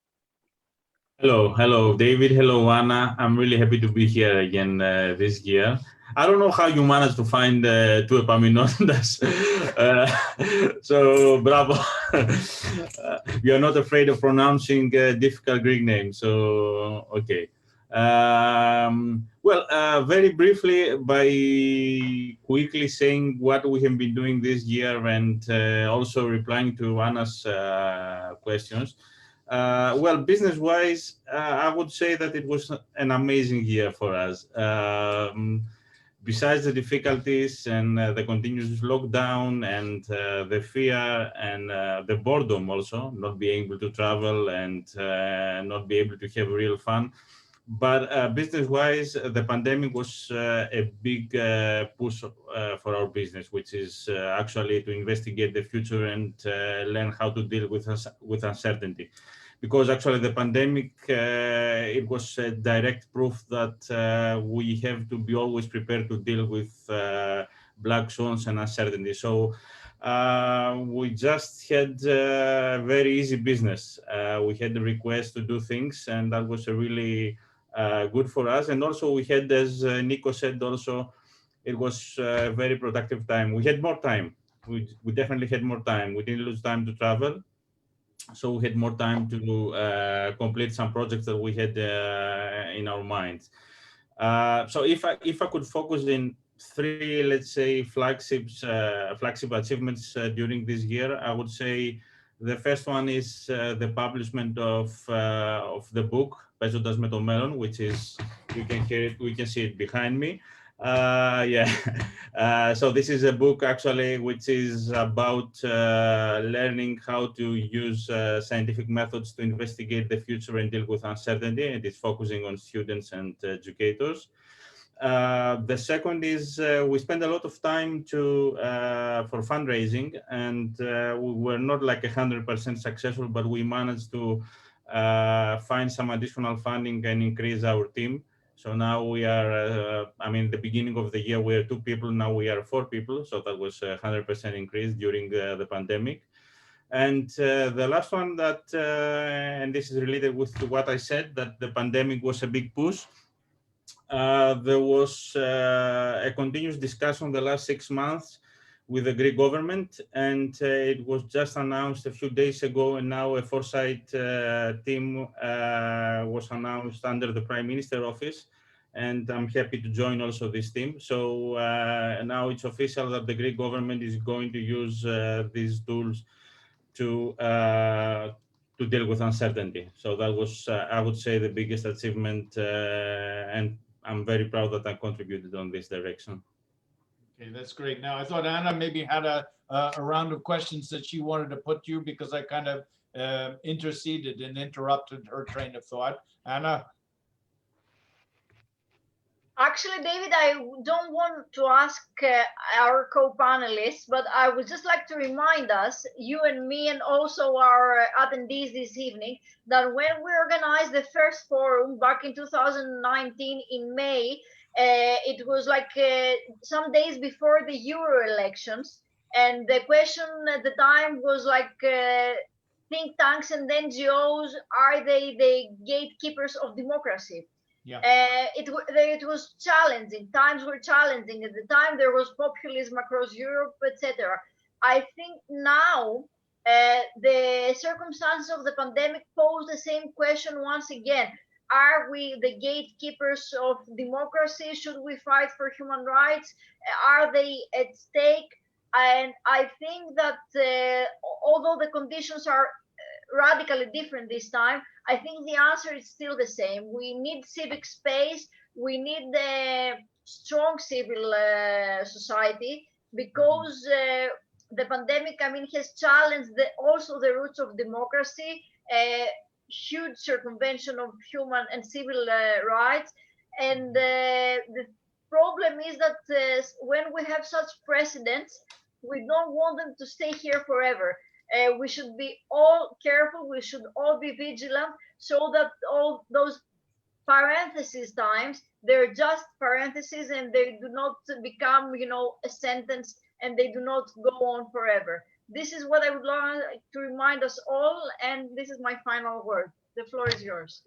Hello, David. Hello, Anna. I'm really happy to be here again this year. I don't know how you managed to find two Epaminondas. So, bravo. You're not afraid of pronouncing difficult Greek names. So, okay. Very briefly, by quickly saying what we have been doing this year and also replying to Anna's questions. Business-wise, I would say that it was an amazing year for us. Besides the difficulties and the continuous lockdown and the fear and the boredom also, not being able to travel and not be able to have real fun. But business-wise, the pandemic was a big push for our business, which is actually to investigate the future and learn how to deal with uncertainty. Because actually the pandemic, it was a direct proof that we have to be always prepared to deal with black swans and uncertainty. So we just had very easy business. We had the request to do things, and that was a really good for us. And also we had, as Nikos said, also it was a very productive time. We had more time. We definitely had more time. We didn't lose time to travel. So we had more time to complete some projects that we had in our minds. So if I could focus in three, let's say, flagship achievements during this year, I would say the first one is the publishment of the book Παίζοντας με το μέλλον, which is, you can hear it, we can see it behind me. So this is a book actually which is about learning how to use scientific methods to investigate the future and deal with uncertainty, and it's focusing on students and educators. The second is we spend a lot of time for fundraising, and we were not like 100% successful, but we managed to find some additional funding and increase our team. So now we are, the beginning of the year, we were 2 people, now we are 4 people. So that was a 100% increase during the pandemic. And the last one that, and this is related with what I said, that the pandemic was a big push. There was a continuous discussion the last 6 months with the Greek government, and it was just announced a few days ago, and now a foresight team was announced under the Prime Minister office, and I'm happy to join also this team. So now it's official that the Greek government is going to use these tools to deal with uncertainty. So that was, I would say, the biggest achievement, and I'm very proud that I contributed on this direction. Okay, that's great. Now, I thought Anna maybe had a round of questions that she wanted to put to you, because I kind of interceded and interrupted her train of thought. Anna? Actually, David, I don't want to ask our co-panelists, but I would just like to remind us, you and me, and also our attendees this evening, that when we organized the first forum back in 2019 in May, it was like some days before the Euro elections, and the question at the time was like, think tanks and NGOs, are they the gatekeepers of democracy? Yeah. It was challenging. Times were challenging. At the time, there was populism across Europe, etc. I think now the circumstances of the pandemic pose the same question once again. Are we the gatekeepers of democracy? Should we fight for human rights? Are they at stake? And I think that although the conditions are radically different this time, I think the answer is still the same. We need civic space. We need the strong civil society, because the pandemic, has challenged also the roots of democracy, huge circumvention of human and civil rights. And the problem is that when we have such precedents, We don't want them to stay here forever. We should be all careful. We should all be vigilant so that all those parenthesis times, they're just parentheses and they do not become, a sentence, and they do not go on forever. This is what I would like to remind us all, and this is my final word. The floor is yours.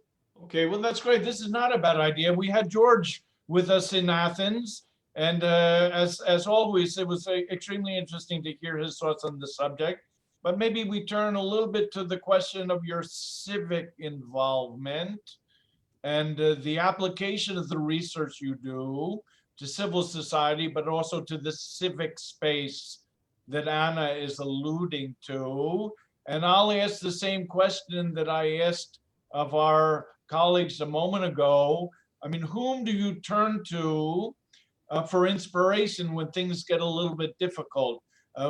Okay, well, that's great. This is not a bad idea. We had George with us in Athens, and as always, it was extremely interesting to hear his thoughts on the subject. But maybe we turn a little bit to the question of your civic involvement and the application of the research you do to civil society, but also to the civic space that Anna is alluding to. And I'll ask the same question that I asked of our colleagues a moment ago. I mean, whom do you turn to for inspiration when things get a little bit difficult?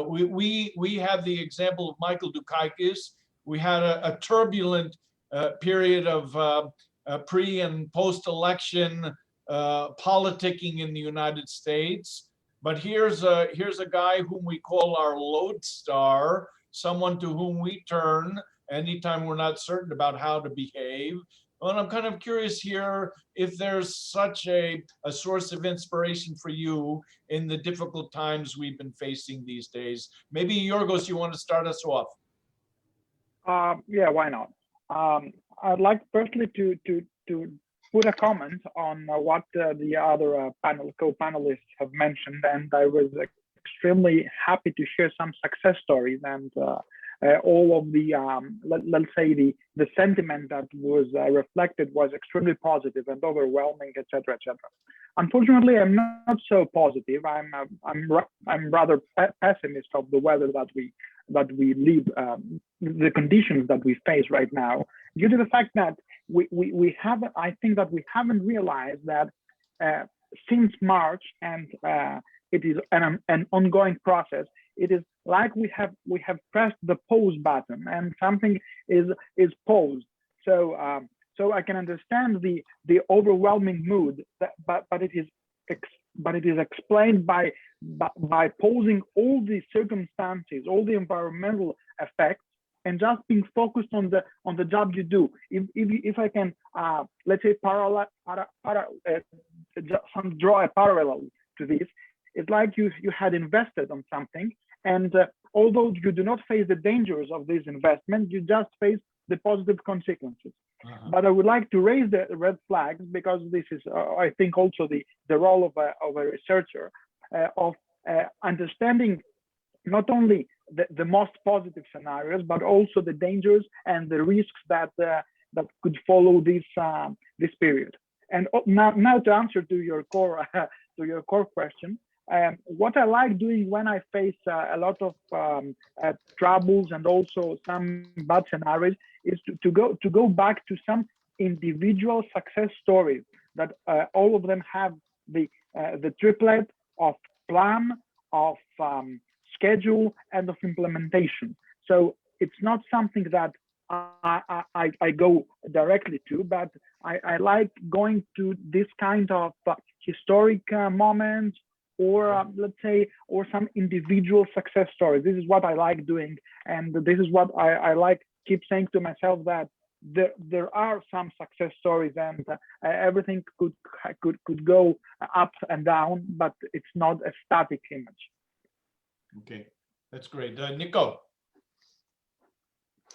We have the example of Michael Dukakis. We had a turbulent period of pre and post-election politicking in the United States. But here's a guy whom we call our lodestar, someone to whom we turn anytime we're not certain about how to behave. And I'm kind of curious here if there's such a source of inspiration for you in the difficult times we've been facing these days. Maybe Georgios, you want to start us off? Yeah, why not? I'd like firstly to put a comment on what the other co-panelists have mentioned, and I was extremely happy to share some success stories and all of the let's say the sentiment that was reflected was extremely positive and overwhelming, etc., etc. Unfortunately, I'm not so positive. I'm rather pessimist of the weather that we live, the conditions that we face right now, due to the fact that we haven't. I think that we haven't realized that since March, and it is an ongoing process. It is like we have pressed the pause button and something is paused. So I can understand the overwhelming mood, but it is explained by pausing all the circumstances, all the environmental effects, and just being focused on the job you do. If I can let's say draw a parallel to this, it's like you had invested on something, and although you do not face the dangers of this investment, you just face the positive consequences. But I would like to raise the red flags, because this is, I think, also the role of a researcher, of understanding not only the most positive scenarios, but also the dangers and the risks that could follow this period. And now to answer to your core question. What I like doing when I face a lot of troubles and also some bad scenarios is to go back to some individual success stories that all of them have the triplet of plan, of schedule, and of implementation. So it's not something that I go directly to, but I like going to this kind of historic moments, or let's say, or some individual success stories. This is what I like doing, and this is what I like keep saying to myself, that there are some success stories, and everything could go up and down, but it's not a static image. Okay, that's great. Nico.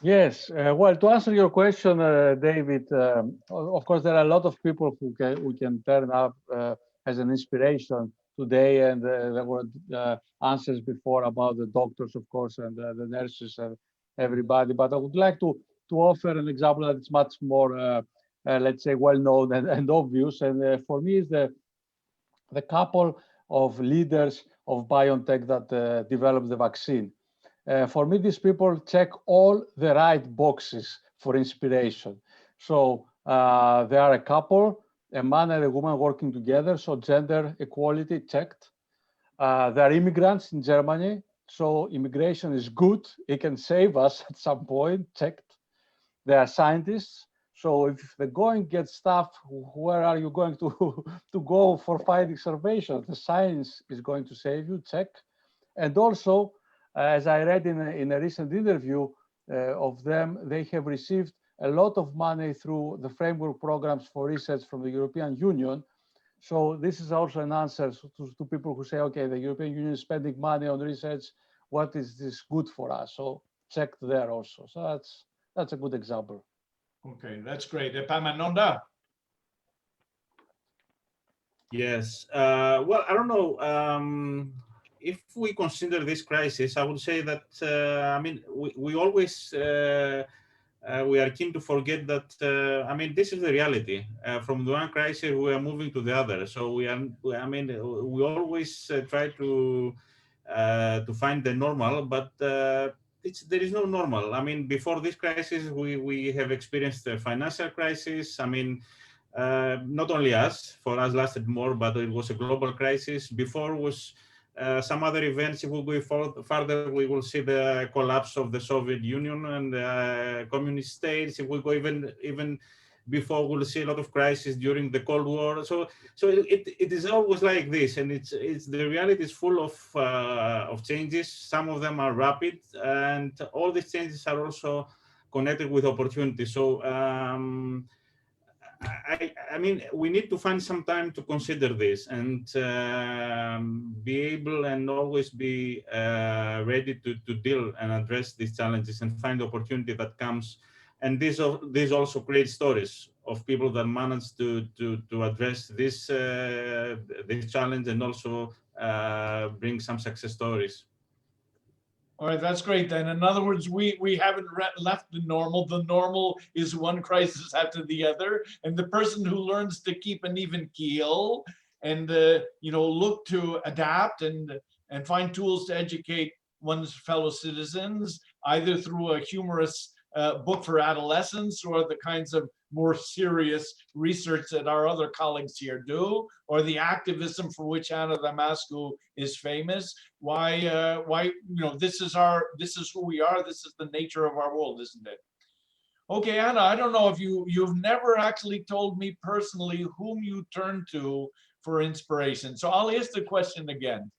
Yes, well, to answer your question, David, of course, there are a lot of people who can turn up as an inspiration today, and there were answers before about the doctors, of course, and the nurses and everybody. But I would like to offer an example that is much more, let's say, well-known and obvious. And for me, is the couple of leaders of BioNTech that developed the vaccine. For me, these people check all the right boxes for inspiration. So they are a couple, a man and a woman working together, so gender equality checked. They are immigrants in Germany, so immigration is good. It can save us at some point, checked. They are scientists, so if the going gets tough, where are you going to go for fighting starvation? The science is going to save you, check. And also, as I read in a recent interview of them, they have received a lot of money through the framework programs for research from the European Union. So this is also an answer to people who say, okay, the European Union is spending money on research. What is this good for us? So check there also. So that's a good example. Okay, that's great. Epaminondas. Yes. Well, I don't know. If we consider this crisis, I would say that, I mean, we always, we are keen to forget that, I mean, this is the reality. From the one crisis, we are moving to the other. So we always try to find the normal, but there is no normal. I mean, before this crisis, we have experienced a financial crisis. I mean, not only us, for us lasted more, but it was a global crisis. Before was some other events. If we go further, we will see the collapse of the Soviet Union and communist states. If we go even before, we'll see a lot of crises during the Cold War. So it is always like this, and it's the reality is full of changes. Some of them are rapid, and all these changes are also connected with opportunities. So I mean, we need to find some time to consider this and be able and always be ready to deal and address these challenges and find the opportunity that comes. And this also creates stories of people that manage to address this challenge and also bring some success stories. All right, that's great then. In other words, we haven't left the normal. The normal is one crisis after the other, and the person who learns to keep an even keel and look to adapt and find tools to educate one's fellow citizens, either through a humorous book for adolescents or the kinds of more serious research that our other colleagues here do, or the activism for which Anna Damaskou is famous. Why, this is who we are. This is the nature of our world, isn't it? Okay, Anna, I don't know if you've never actually told me personally whom you turn to for inspiration. So I'll ask the question again.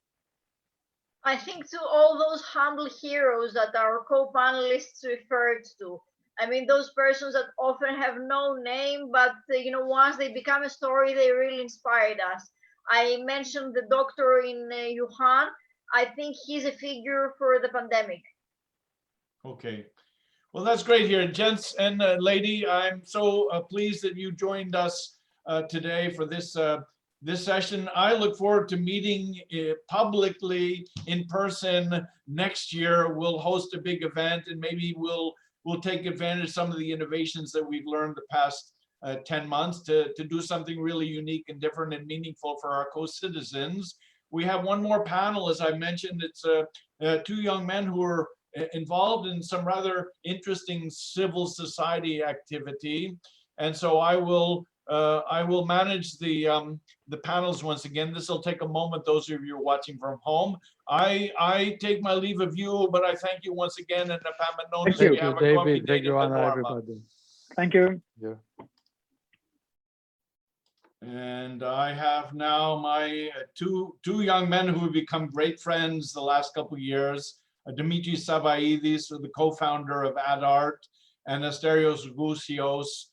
I think to all those humble heroes that our co-panelists referred to. I mean, those persons that often have no name, but once they become a story, they really inspired us. I mentioned the doctor in Wuhan. I think he's a figure for the pandemic. Okay. Well, that's great here. Gents and lady, I'm so pleased that you joined us today for this session. I look forward to meeting publicly in person next year. We'll host a big event, and maybe we'll take advantage of some of the innovations that we've learned the past 10 months to do something really unique and different and meaningful for our co-citizens. We have one more panel, as I mentioned. It's two young men who are involved in some rather interesting civil society activity. And so I will manage the panels once again. This will take a moment, those of you watching from home. I take my leave of you, but I thank you once again. And Epaminondas, Thank you, have a David. Thank you, Anna, Norma. everybody. Thank you. Yeah. And I have now my two young men who have become great friends the last couple of years. Dimitris Savaidis, the co-founder of AdArt, and Asterios Georgios,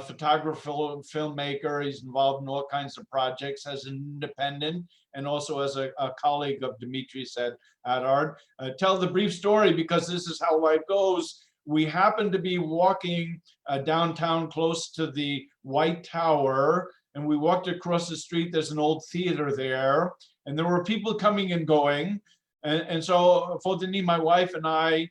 photographer, filmmaker. He's involved in all kinds of projects as an independent and also as a colleague of Dimitris at AdArt. Tell the brief story, because this is how life goes. We happened to be walking downtown close to the White Tower, and we walked across the street. There's an old theater there, and there were people coming and going. And so Fotini, my wife, and I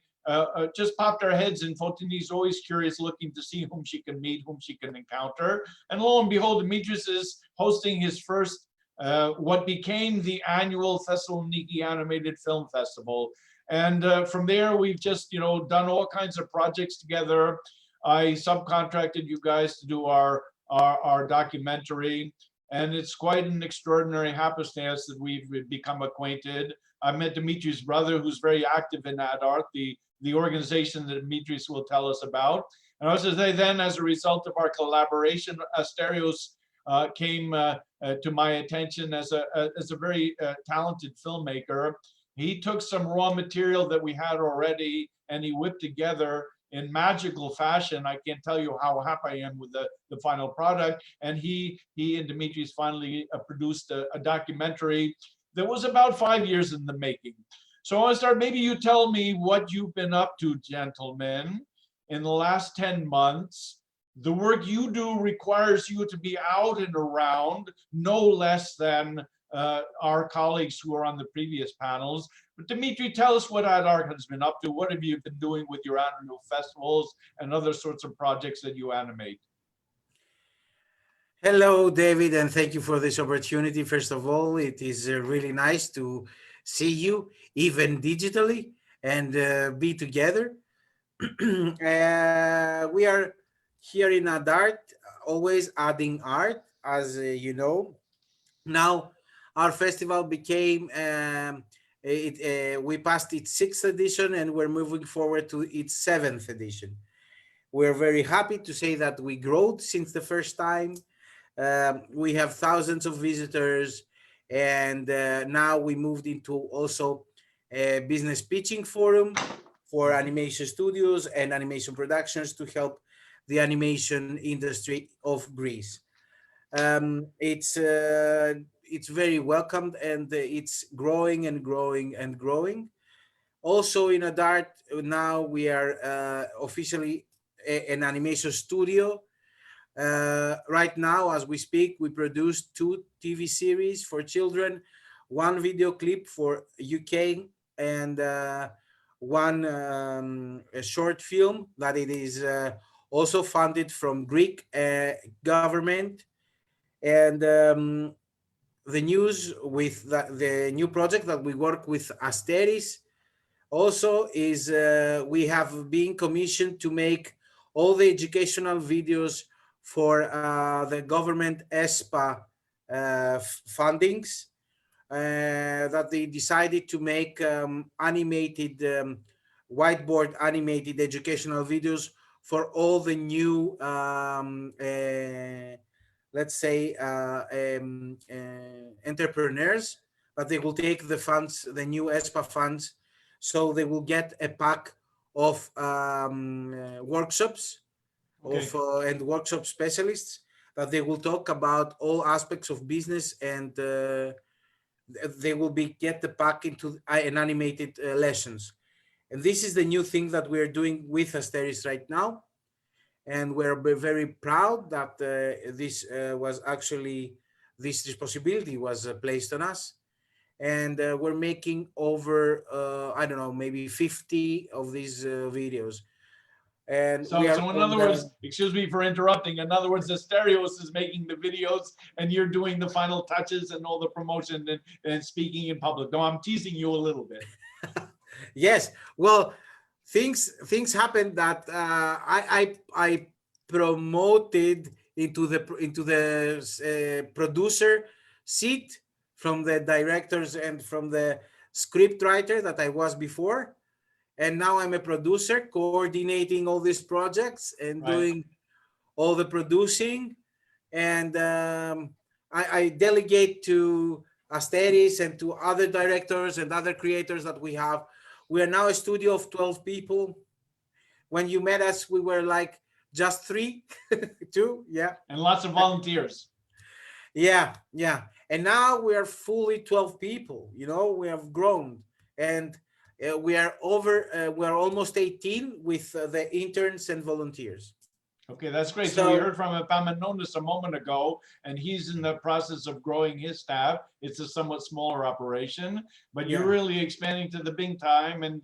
just popped our heads in. Fotini's always curious, looking to see whom she can meet, whom she can encounter. And lo and behold, Dimitris is hosting his first, what became the annual Thessaloniki Animated Film Festival. And from there, we've just, done all kinds of projects together. I subcontracted you guys to do our documentary. And it's quite an extraordinary happenstance that we've become acquainted. I met Dimitris' brother, who's very active in AdArt, the organization that Dimitris will tell us about. And I was to say then, as a result of our collaboration, Asterios came to my attention as a very talented filmmaker. he took some raw material that we had already and he whipped together in magical fashion. I can't tell you how happy I am with the final product. And he and Dimitris finally produced a documentary that was about 5 years in the making. So I want to start, maybe you tell me what you've been up to, gentlemen, in the last 10 months. The work you do requires you to be out and around, no less than our colleagues who are on the previous panels. But Dimitri, tell us what ADARC has been up to. What have you been doing with your annual festivals and other sorts of projects that you animate? Hello, David, and thank you for this opportunity. First of all, it is really nice to see you, even digitally, and be together. We are here in ADARC, always adding art, as you know. Now, our festival became, we passed its 6th edition and we're moving forward to its 7th edition. We're very happy to say that we grew since the first time. We have thousands of visitors, and now we moved into also a business pitching forum for animation studios and animation productions to help the animation industry of Greece. It's very welcomed, and it's growing and growing and growing. Also in ADARC, now we are officially an animation studio. Right now, as we speak, we produce 2 TV series for children, 1 video clip for UK, and 1 a short film that it is also funded from Greek government. And the news with the new project that we work with Asteris also is we have been commissioned to make all the educational videos for the government ESPA fundings that they decided to make animated whiteboard animated educational videos for all the new let's say entrepreneurs, but they will take the funds, the new ESPA funds, so they will get a pack of workshops. Okay. And workshop specialists that they will talk about all aspects of business, and they will get the pack into an animated lessons. And this is the new thing that we're doing with Asteris right now. And we're very proud that this was actually, this responsibility was placed on us. And we're making over, I don't know, maybe 50 of these videos. And so in other words, excuse me for interrupting. In other words, Asterios is making the videos and you're doing the final touches and all the promotion and speaking in public. No, I'm teasing you a little bit. Yes, well, things happened that I promoted into the producer seat from the directors and from the script writer that I was before. And now I'm a producer coordinating all these projects and doing all the producing. And I delegate to Asteris and to other directors and other creators that we have. We are now a studio of 12 people. When you met us, we were like just 3, 2, yeah. And lots of volunteers. Yeah, yeah. And now we are fully 12 people, you know, we have grown. And we are almost 18 with the interns and volunteers. Okay, that's great. So we heard from Epaminondas a moment ago, and he's in the process of growing his staff. It's a somewhat smaller operation, but you're really expanding to the big time. And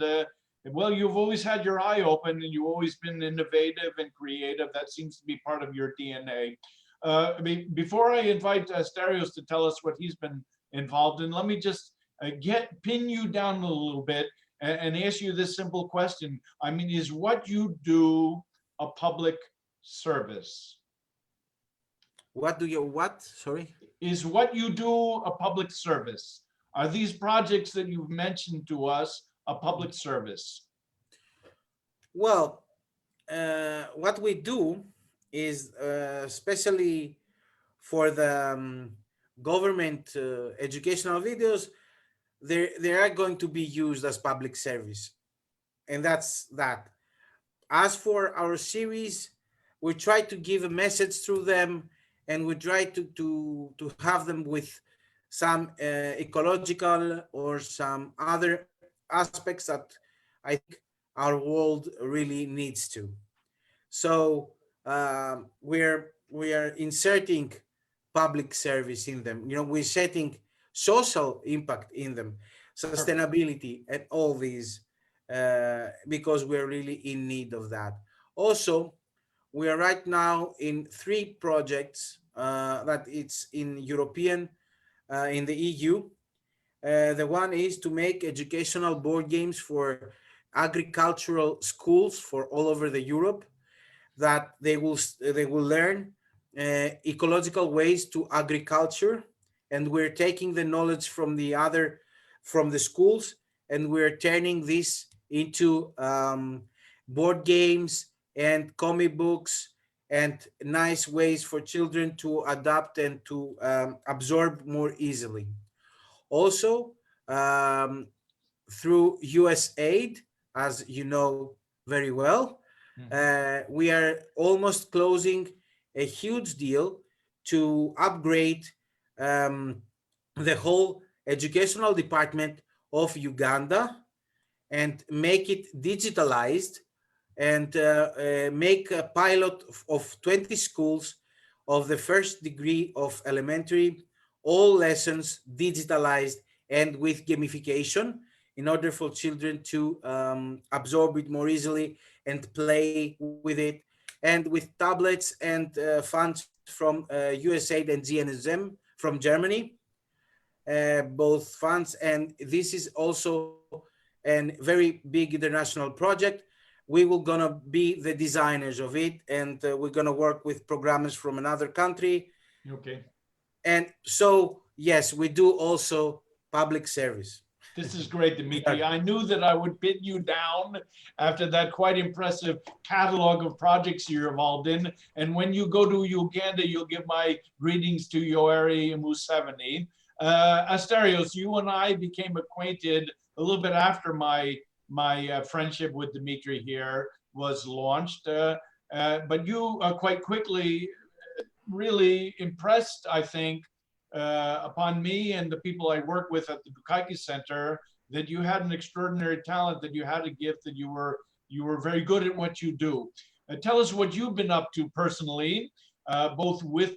well, you've always had your eye open, and you've always been innovative and creative. That seems to be part of your DNA. Before I invite Asterios to tell us what he's been involved in, let me just pin you down a little bit and ask you this simple question. I mean, is what you do a public service? Sorry? Is what you do a public service? Are these projects that you've mentioned to us a public service? Well, what we do is especially for the government educational videos, they are going to be used as public service, and that's that. As for our series, we try to give a message through them, and we try to have them with some ecological or some other aspects that I think our world really needs to. So we are inserting public service in them. You know, we're setting social impact in them, sustainability, and all these because we're really in need of that. Also, we are right now in 3 projects that it's in European, in the EU. The one is to make educational board games for agricultural schools for all over the Europe, that they will learn ecological ways to agriculture, and we're taking the knowledge from the schools, and we're turning this into board games and comic books and nice ways for children to adapt and to absorb more easily. Also, through USAID, as you know very well, we are almost closing a huge deal to upgrade the whole educational department of Uganda and make it digitalized, and make a pilot of 20 schools of the first degree of elementary, all lessons digitalized and with gamification, in order for children to absorb it more easily and play with it, and with tablets and funds from USAID and GNSM from Germany, both funds. And this is also a very big international project. We will gonna be the designers of it, and we're gonna work with programmers from another country. Okay. And so, yes, we do also public service. This is great, Dimitri. I knew that I would pin you down after that quite impressive catalog of projects you're involved in. And when you go to Uganda, you'll give my greetings to Yoweri Museveni. Asterios, you and I became acquainted a little bit after my friendship with Dimitri here was launched. But you quite quickly really impressed, I think, upon me and the people I work with at the Dukakis Center, that you had an extraordinary talent, that you had a gift, that you were very good at what you do. Tell us what you've been up to personally, both with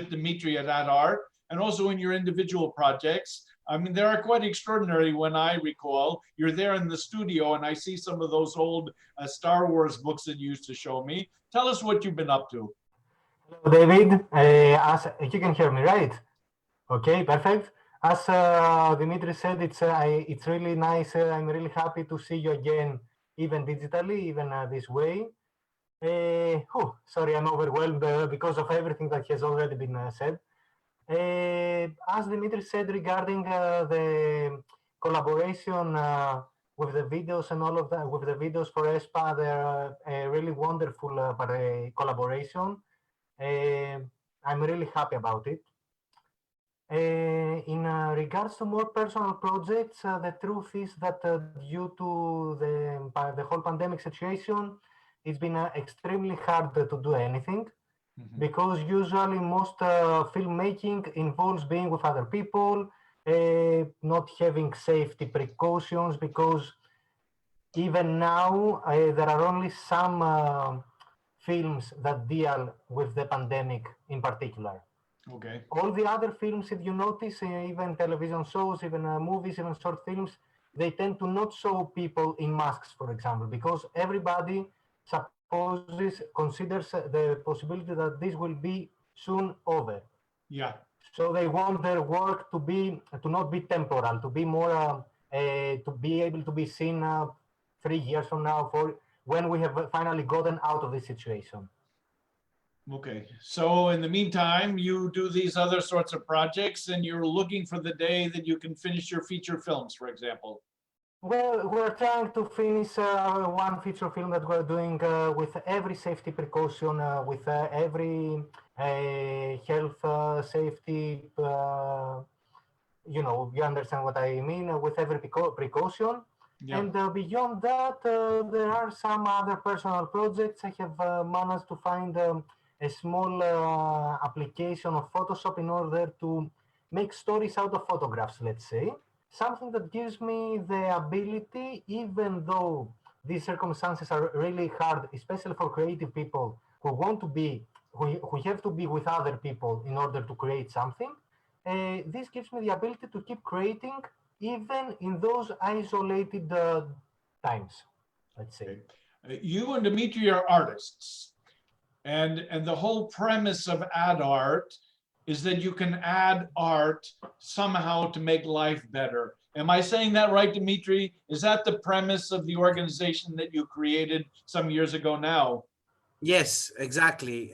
Dimitri at AdArt and also in your individual projects. I mean, they are quite extraordinary. When I recall, you're there in the studio and I see some of those old Star Wars books that you used to show me. Tell us what you've been up to. Hello, David. As you can hear me, right? Okay, perfect. As Dimitris said, it's really nice. I'm really happy to see you again, even digitally, even this way. Sorry, I'm overwhelmed because of everything that has already been said. As Dimitris said regarding the collaboration with the videos and all of that, with the videos for ESPA, they're a really wonderful collaboration. I'm really happy about it. In regards to more personal projects, the truth is that due to the whole pandemic situation, it's been extremely hard to do anything, because usually most filmmaking involves being with other people, not having safety precautions, because even now there are only some films that deal with the pandemic in particular. Okay. All the other films, if you notice, even television shows, even movies, even short films, they tend to not show people in masks, for example, because everybody considers the possibility that this will be soon over. Yeah. So they want their work to not be temporal, to be more, to be able to be seen 3 years from now, for when we have finally gotten out of this situation. Okay, so in the meantime, you do these other sorts of projects and you're looking for the day that you can finish your feature films, for example. Well, we're trying to finish one feature film that we're doing with every safety precaution, with every health safety you understand what I mean, with every precaution. Yeah. And beyond that, there are some other personal projects. I have managed to find a small application of Photoshop in order to make stories out of photographs, let's say. Something that gives me the ability, even though these circumstances are really hard, especially for creative people who want to be, who have to be with other people in order to create something. This gives me the ability to keep creating even in those isolated times, let's say. You and Dimitri are artists, and the whole premise of Add Art is that you can add art somehow to make life better. Am I saying that right, Dimitri? Is that the premise of the organization that you created some years ago now? Yes, exactly.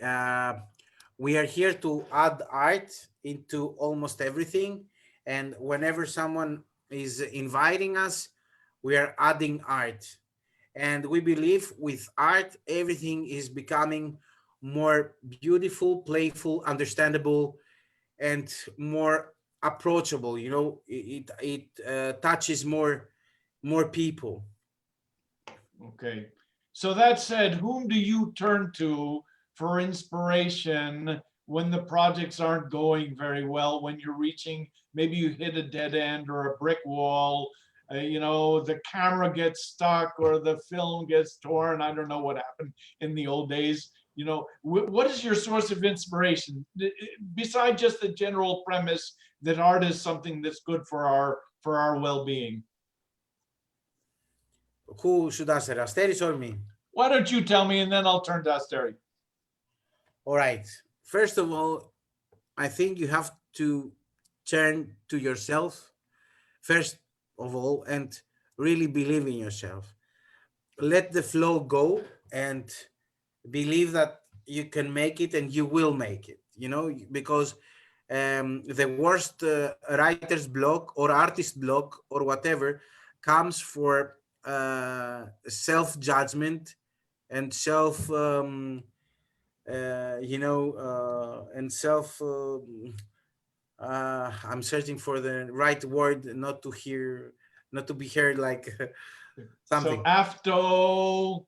We are here to add art into almost everything. And whenever someone is inviting us, we are adding art. And we believe with art, everything is becoming more beautiful, playful, understandable, and more approachable. It touches more people. Okay. So that said, whom do you turn to for inspiration when the projects aren't going very well, when you're reaching, maybe you hit a dead end or a brick wall, the camera gets stuck or the film gets torn. I don't know what happened in the old days. What is your source of inspiration besides just the general premise that art is something that's good for our well-being? Who should answer, Asteris or me? Why don't you tell me, and then I'll turn to Asteri. All right. First of all, I think you have to turn to yourself first of all and really believe in yourself. Let the flow go and believe that you can make it and you will make it, because the worst writer's block or artist block or whatever comes for self-judgment and I'm searching for the right word, not to be heard like something. So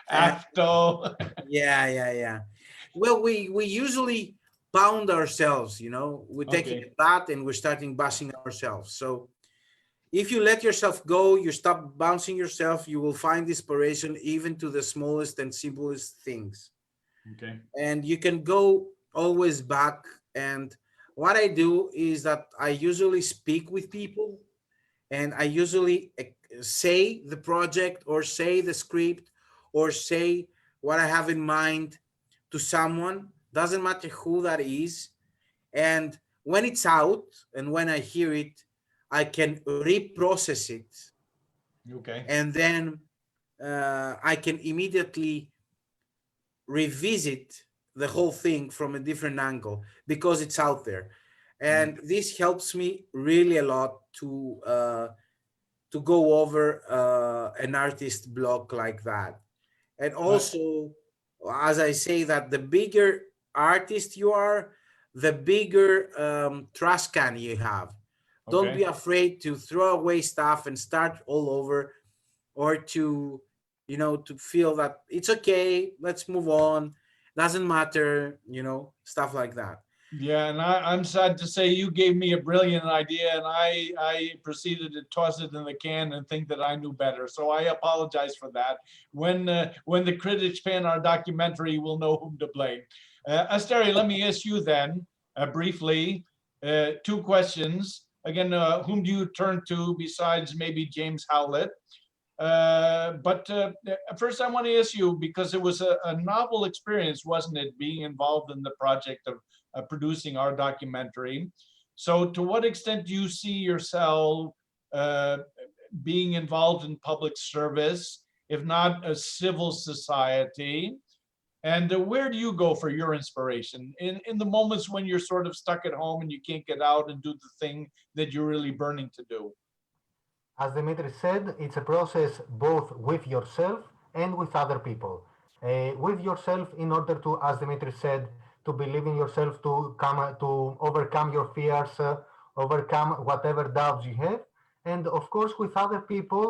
after. Yeah. Well, we usually pound ourselves, we're taking a bath and we're starting bashing ourselves. So if you let yourself go, you stop bouncing yourself, you will find inspiration even to the smallest and simplest things. Okay. And you can go always back. And what I do is that I usually speak with people and I usually say the project or say the script or say what I have in mind to someone, doesn't matter who that is. And when it's out and when I hear it, I can reprocess it. Okay. And then I can immediately revisit the whole thing from a different angle because it's out there. And this helps me really a lot to go over an artist block like that. And also, as I say, that the bigger artist you are, the bigger trash can you have. Don't be afraid to throw away stuff and start all over, or to feel that it's okay, let's move on, doesn't matter, stuff like that. Yeah, and I'm sad to say you gave me a brilliant idea and I proceeded to toss it in the can and think that I knew better. So I apologize for that. When the critics pan our documentary, we'll know whom to blame. Asteri, let me ask you then, briefly, two questions. Again, whom do you turn to besides maybe James Howlett? But first I want to ask you, because it was a novel experience, wasn't it, being involved in the project of producing our documentary. So to what extent do you see yourself being involved in public service, if not a civil society? And where do you go for your inspiration in the moments when you're sort of stuck at home and you can't get out and do the thing that you're really burning to do? As Dimitris said, it's a process both with yourself and with other people. With yourself, in order to, as Dimitris said, to believe in yourself, to overcome your fears, overcome whatever doubts you have. And of course, with other people,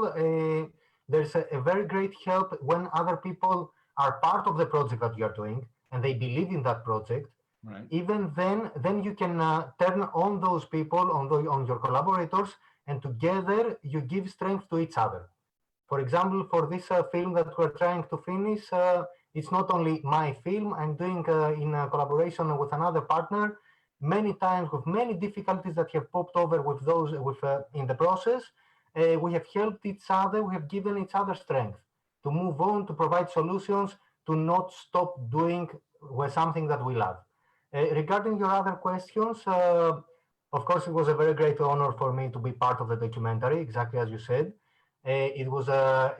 there's a very great help when other people are part of the project that you are doing and they believe in that project. Right. Even then you can turn on those people, on your collaborators, and together you give strength to each other. For example, for this film that we're trying to finish, it's not only my film. I'm doing in collaboration with another partner. Many times, with many difficulties that have popped over with those in the process, we have helped each other. We have given each other strength to move on, to provide solutions, to not stop doing something that we love. Regarding your other questions, of course, it was a very great honor for me to be part of the documentary, exactly as you said. It was a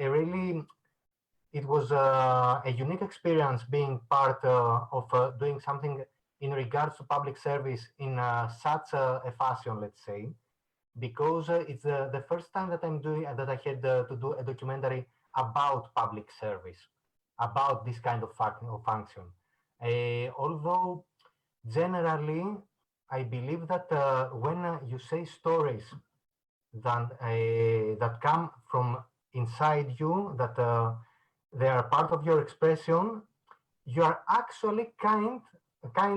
unique experience being part of doing something in regards to public service in such a fashion, let's say, because it's the first time that I had to do a documentary about public service, about this kind of function. Although generally, I believe that when you say stories that come from inside you, that they are part of your expression, you are actually kind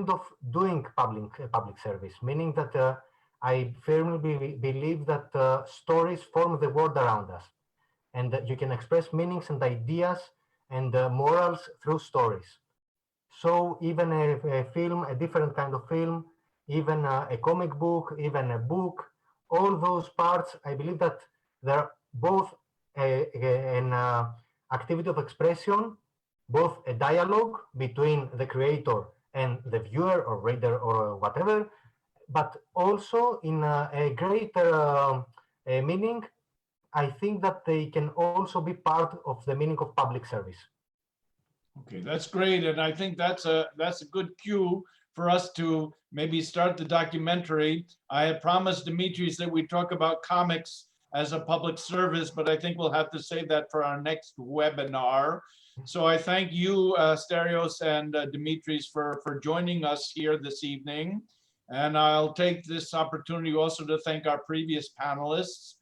of doing public service, meaning that I firmly believe that stories form the world around us, and that you can express meanings and ideas and morals through stories. So even a film, a different kind of film, even a comic book, even a book, all those parts, I believe that they're both an activity of expression, both a dialogue between the creator and the viewer or reader or whatever, but also in a greater meaning, I think that they can also be part of the meaning of public service. Okay, that's great, and I think that's a good cue for us to maybe start the documentary. I had promised Dimitris that we talk about comics as a public service, but I think we'll have to save that for our next webinar. So I thank you, Sterios and Dimitris, for joining us here this evening. And I'll take this opportunity also to thank our previous panelists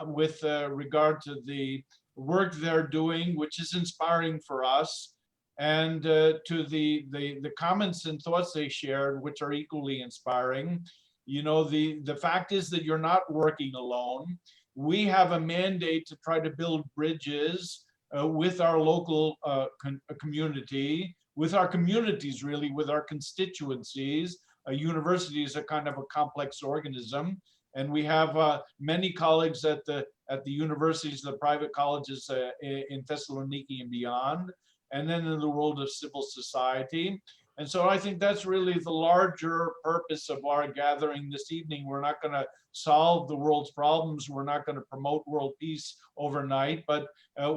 with regard to the work they're doing, which is inspiring for us, and to the comments and thoughts they shared, which are equally inspiring. You know, the fact is that you're not working alone. We have a mandate to try to build bridges with our local community, with our communities, really, with our constituencies. A university is a kind of a complex organism, and we have many colleagues at the universities, the private colleges in Thessaloniki and beyond, and then in the world of civil society. And so I think that's really the larger purpose of our gathering this evening. We're not going to solve the world's problems. We're not going to promote world peace overnight, but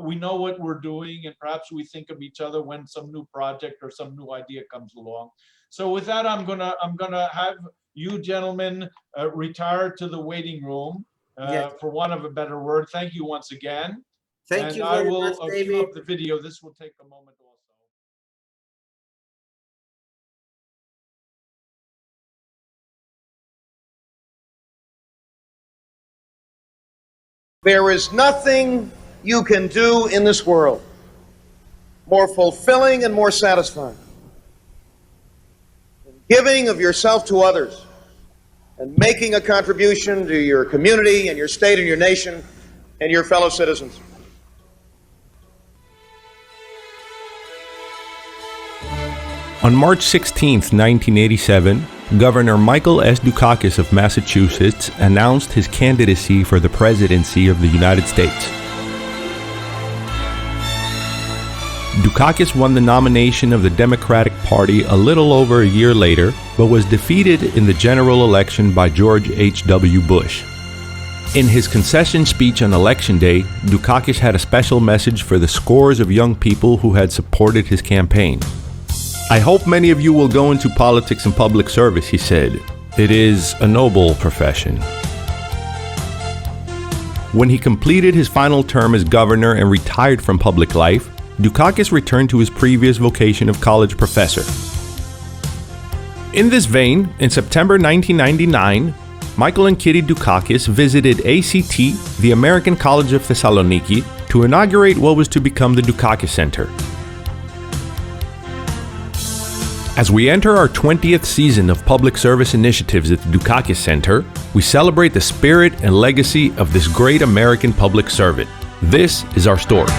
we know what we're doing, and perhaps we think of each other when some new project or some new idea comes along. So with that, I'm gonna have you gentlemen retire to the waiting room, Yes. for want of a better word. Thank you once again. Thank you very much, I'll David. cue up the video. This will take a moment also. There is nothing you can do in this world more fulfilling and more satisfying than giving of yourself to others and making a contribution to your community and your state and your nation and your fellow citizens. On March 16, 1987, Governor Michael S. Dukakis of Massachusetts announced his candidacy for the presidency of the United States. Dukakis won the nomination of the Democratic Party a little over a year later, but was defeated in the general election by George H.W. Bush. In his concession speech on Election Day, Dukakis had a special message for the scores of young people who had supported his campaign. "I hope many of you will go into politics and public service," he said. "It is a noble profession." When he completed his final term as governor and retired from public life, Dukakis returned to his previous vocation of college professor. In this vein, in September 1999, Michael and Kitty Dukakis visited ACT, the American College of Thessaloniki, to inaugurate what was to become the Dukakis Center. As we enter our 20th season of public service initiatives at the Dukakis Center, we celebrate the spirit and legacy of this great American public servant. This is our story.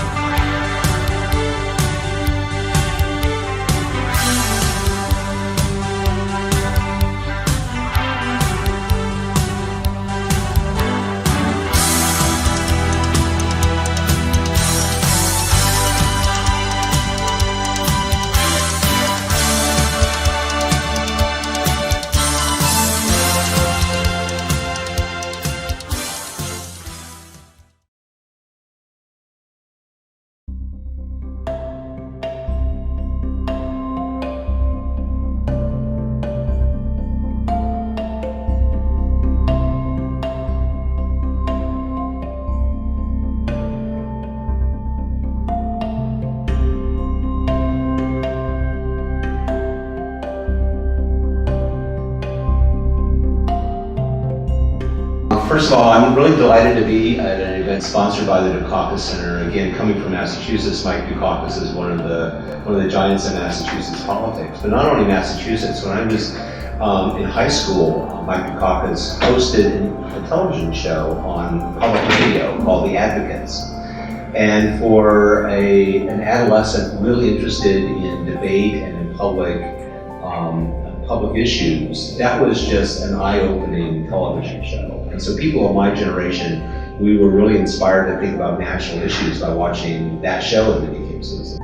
First of all, I'm really delighted to be at an event sponsored by the Dukakis Center. Again, coming from Massachusetts, Mike Dukakis is one of the giants in Massachusetts politics. But not only Massachusetts. When I was in high school, Mike Dukakis hosted a television show on public radio called The Advocates. And for an adolescent really interested in debate and in public issues, that was just an eye-opening television show. And so people of my generation, we were really inspired to think about national issues by watching that show and then became citizens.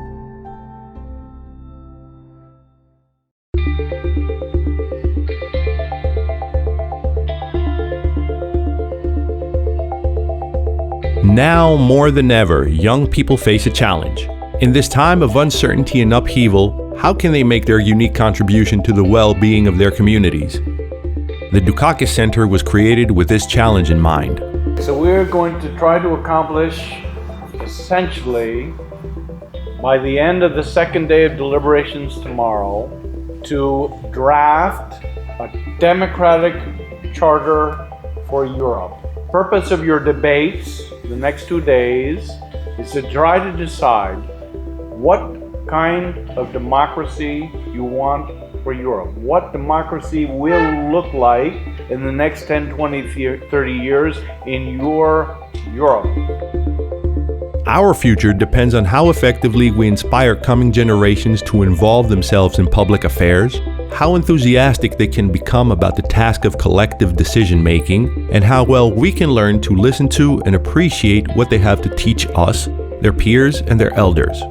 Now more than ever, young people face a challenge. In this time of uncertainty and upheaval, how can they make their unique contribution to the well-being of their communities? The Dukakis Center was created with this challenge in mind. So we're going to try to accomplish, essentially, by the end of the second day of deliberations tomorrow, to draft a democratic charter for Europe. The purpose of your debates the next 2 days is to try to decide what kind of democracy you want for Europe. What democracy will look like in the next 10, 20, 30 years in your Europe. Our future depends on how effectively we inspire coming generations to involve themselves in public affairs, how enthusiastic they can become about the task of collective decision-making, and how well we can learn to listen to and appreciate what they have to teach us, their peers, and their elders.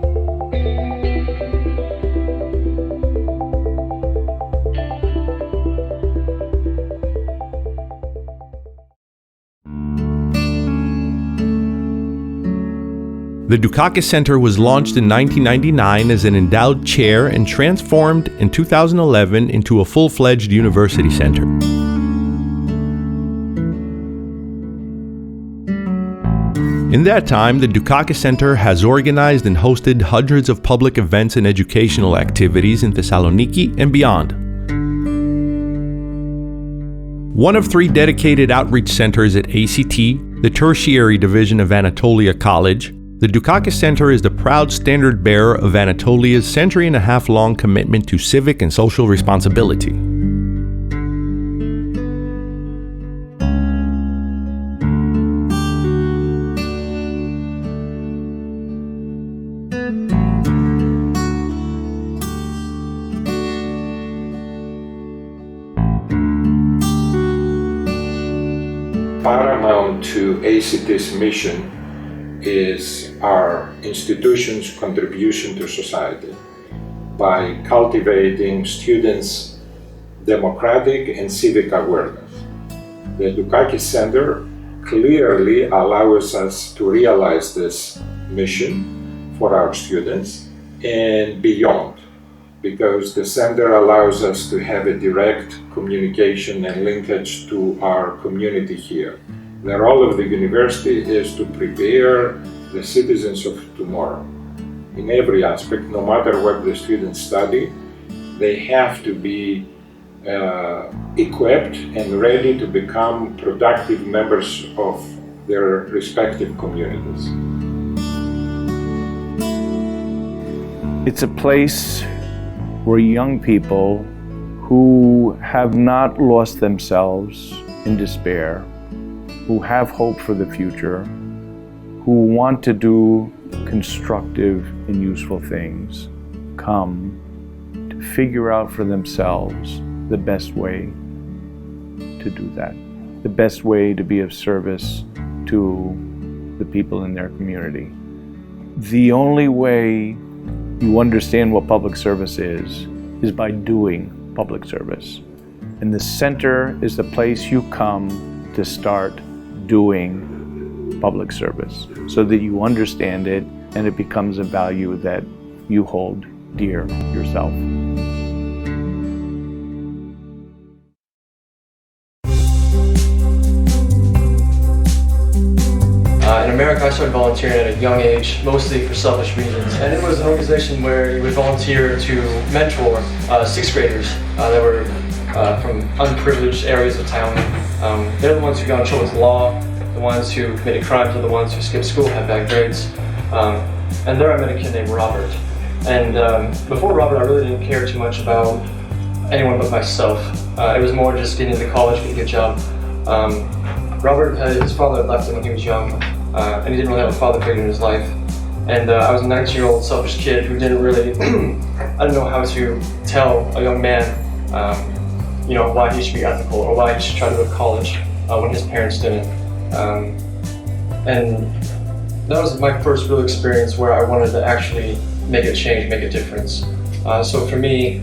The Dukakis Center was launched in 1999 as an endowed chair and transformed in 2011 into a full-fledged university center. In that time, the Dukakis Center has organized and hosted hundreds of public events and educational activities in Thessaloniki and beyond. One of 3 dedicated outreach centers at ACT, the tertiary division of Anatolia College, the Dukakis Center is the proud standard bearer of Anatolia's century-and-a-half-long commitment to civic and social responsibility. Paramount to ACT's mission is our institution's contribution to society by cultivating students' democratic and civic awareness. The Dukakis Center clearly allows us to realize this mission for our students and beyond, because the center allows us to have a direct communication and linkage to our community here. The role of the university is to prepare the citizens of tomorrow. In every aspect, no matter what the students study, they have to be equipped and ready to become productive members of their respective communities. It's a place where young people who have not lost themselves in despair, who have hope for the future, who want to do constructive and useful things, come to figure out for themselves the best way to do that, the best way to be of service to the people in their community. The only way you understand what public service is by doing public service. And the center is the place you come to start doing public service so that you understand it and it becomes a value that you hold dear yourself. In America, I started volunteering at a young age, mostly for selfish reasons. And it was an organization where you would volunteer to mentor sixth graders that were from unprivileged areas of town. They're the ones who got in trouble with the law, the ones who committed crimes, are the ones who skipped school, had bad grades. And there I met a kid named Robert. And before Robert, I really didn't care too much about anyone but myself. It was more just getting into college, getting a good job. Robert, his father had left him when he was young, and he didn't really have a father figure in his life. And I was a 19-year-old selfish kid who didn't really, I didn't know how to tell a young man, you know, why he should be ethical or why he should try to go to college when his parents didn't. And that was my first real experience where I wanted to actually make a change, make a difference. So for me,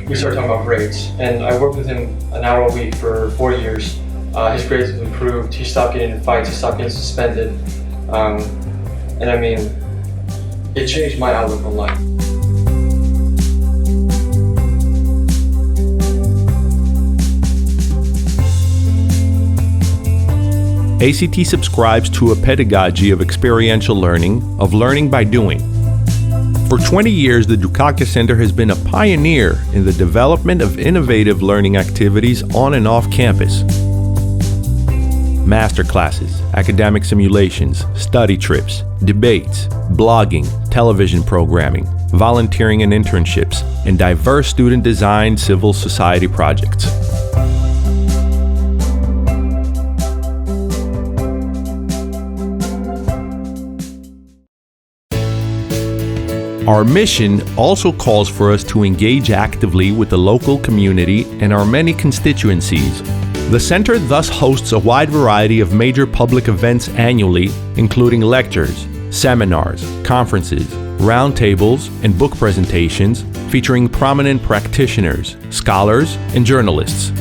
we started talking about grades, and I worked with him an hour a week for 4 years. His grades have improved, he stopped getting in fights, he stopped getting suspended. And I mean, it changed my outlook on life. ACT subscribes to a pedagogy of experiential learning, of learning by doing. For 20 years, the Dukakis Center has been a pioneer in the development of innovative learning activities on and off campus. Masterclasses, academic simulations, study trips, debates, blogging, television programming, volunteering and internships, and diverse student-designed civil society projects. Our mission also calls for us to engage actively with the local community and our many constituencies. The center thus hosts a wide variety of major public events annually, including lectures, seminars, conferences, roundtables, and book presentations featuring prominent practitioners, scholars, and journalists.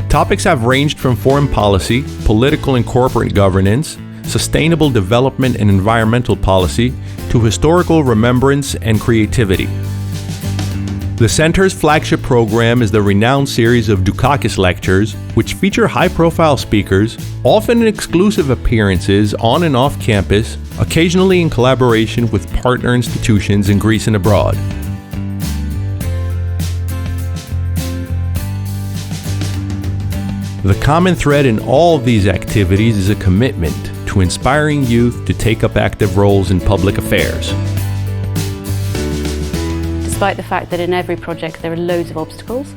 Topics have ranged from foreign policy, political and corporate governance, sustainable development and environmental policy, to historical remembrance and creativity. The Center's flagship program is the renowned series of Dukakis lectures, which feature high-profile speakers, often in exclusive appearances on and off campus, occasionally in collaboration with partner institutions in Greece and abroad. The common thread in all of these activities is a commitment to inspiring youth to take up active roles in public affairs. Despite the fact that in every project there are loads of obstacles,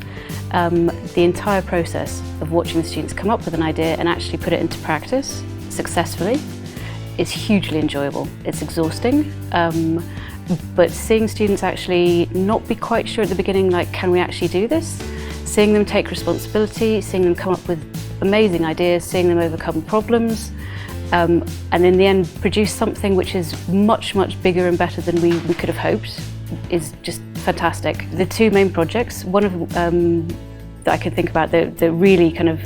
the entire process of watching the students come up with an idea and actually put it into practice successfully is hugely enjoyable. It's exhausting, but seeing students actually not be quite sure at the beginning, like, can we actually do this? Seeing them take responsibility, seeing them come up with amazing ideas, seeing them overcome problems, and in the end produce something which is much, much bigger and better than we could have hoped is just fantastic. The two main projects, one of that I can think about that really kind of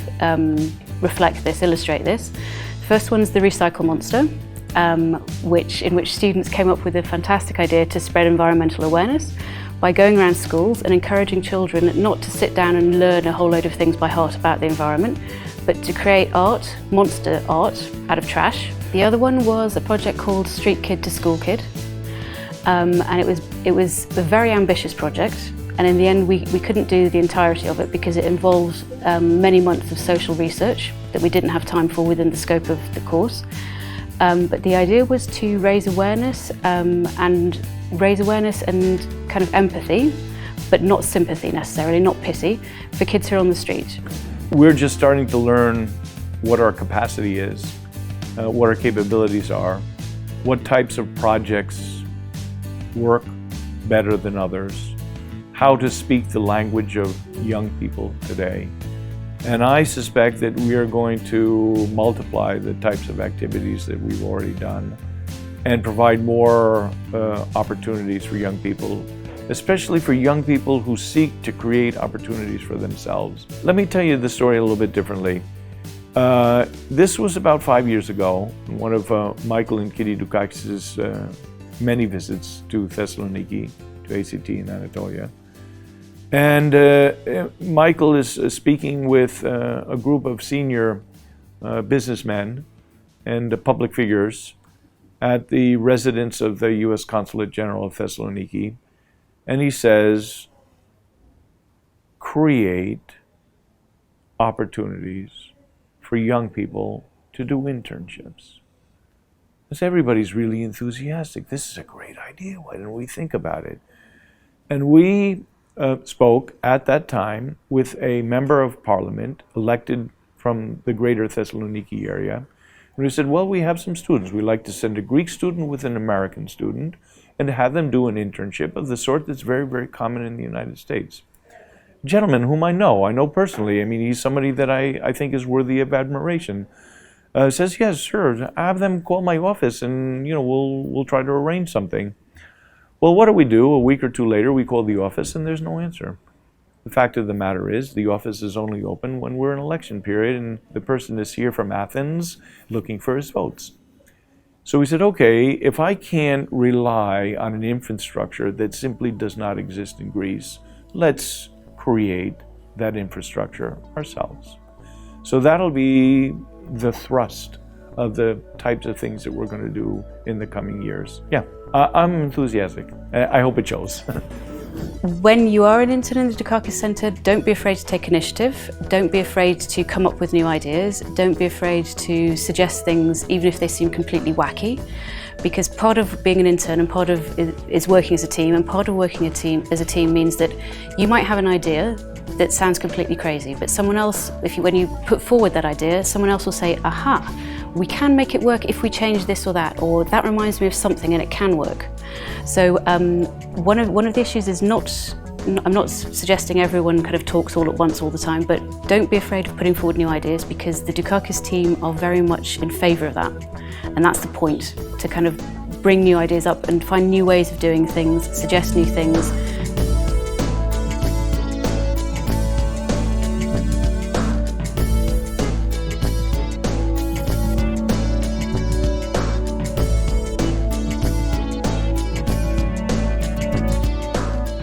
reflect this, illustrate this. The first one is the Recycle Monster, in which students came up with a fantastic idea to spread environmental awareness by going around schools and encouraging children not to sit down and learn a whole load of things by heart about the environment, but to create art, monster art, out of trash. The other one was a project called Street Kid to School Kid, and it was a very ambitious project. And in the end, we couldn't do the entirety of it because it involved many months of social research that we didn't have time for within the scope of the course. But the idea was to raise awareness and kind of empathy, but not sympathy necessarily, not pity, for kids who are on the street. We're just starting to learn what our capacity is, what our capabilities are, what types of projects work better than others, how to speak the language of young people today. And I suspect that we are going to multiply the types of activities that we've already done and provide more opportunities for young people, especially for young people who seek to create opportunities for themselves. Let me tell you the story a little bit differently. This was about 5 years ago, one of Michael and Kitty Dukakis' many visits to Thessaloniki, to ACT in Anatolia. And Michael is speaking with a group of senior businessmen and public figures at the residence of the U.S. Consulate General of Thessaloniki. And he says, create opportunities for young people to do internships. Because everybody's really enthusiastic. This is a great idea. Why didn't we think about it? And we spoke at that time with a member of parliament elected from the greater Thessaloniki area. And we said, well, we have some students. We'd like to send a Greek student with an American student and have them do an internship of the sort that's very, very common in the United States. A gentleman whom I know personally, I mean, he's somebody that I think is worthy of admiration, says, yes, sure, have them call my office and, we'll try to arrange something. Well, what do? A week or two later, we call the office and there's no answer. The fact of the matter is the office is only open when we're in election period and the person is here from Athens looking for his votes. So we said, okay, if I can't rely on an infrastructure that simply does not exist in Greece, let's create that infrastructure ourselves. So that'll be the thrust of the types of things that we're going to do in the coming years. Yeah, I'm enthusiastic. I hope it shows. When you are an intern in the Dukakis Center, don't be afraid to take initiative. Don't be afraid to come up with new ideas. Don't be afraid to suggest things, even if they seem completely wacky. Because part of being an intern and part of is working as a team, and part of working as a team means that you might have an idea that sounds completely crazy, but someone else, when you put forward that idea, someone else will say, aha, we can make it work if we change this or that, or that reminds me of something and it can work. So one of the issues is I'm not suggesting everyone kind of talks all at once all the time, but don't be afraid of putting forward new ideas because the Dukakis team are very much in favor of that. And that's the point, to kind of bring new ideas up and find new ways of doing things, suggest new things.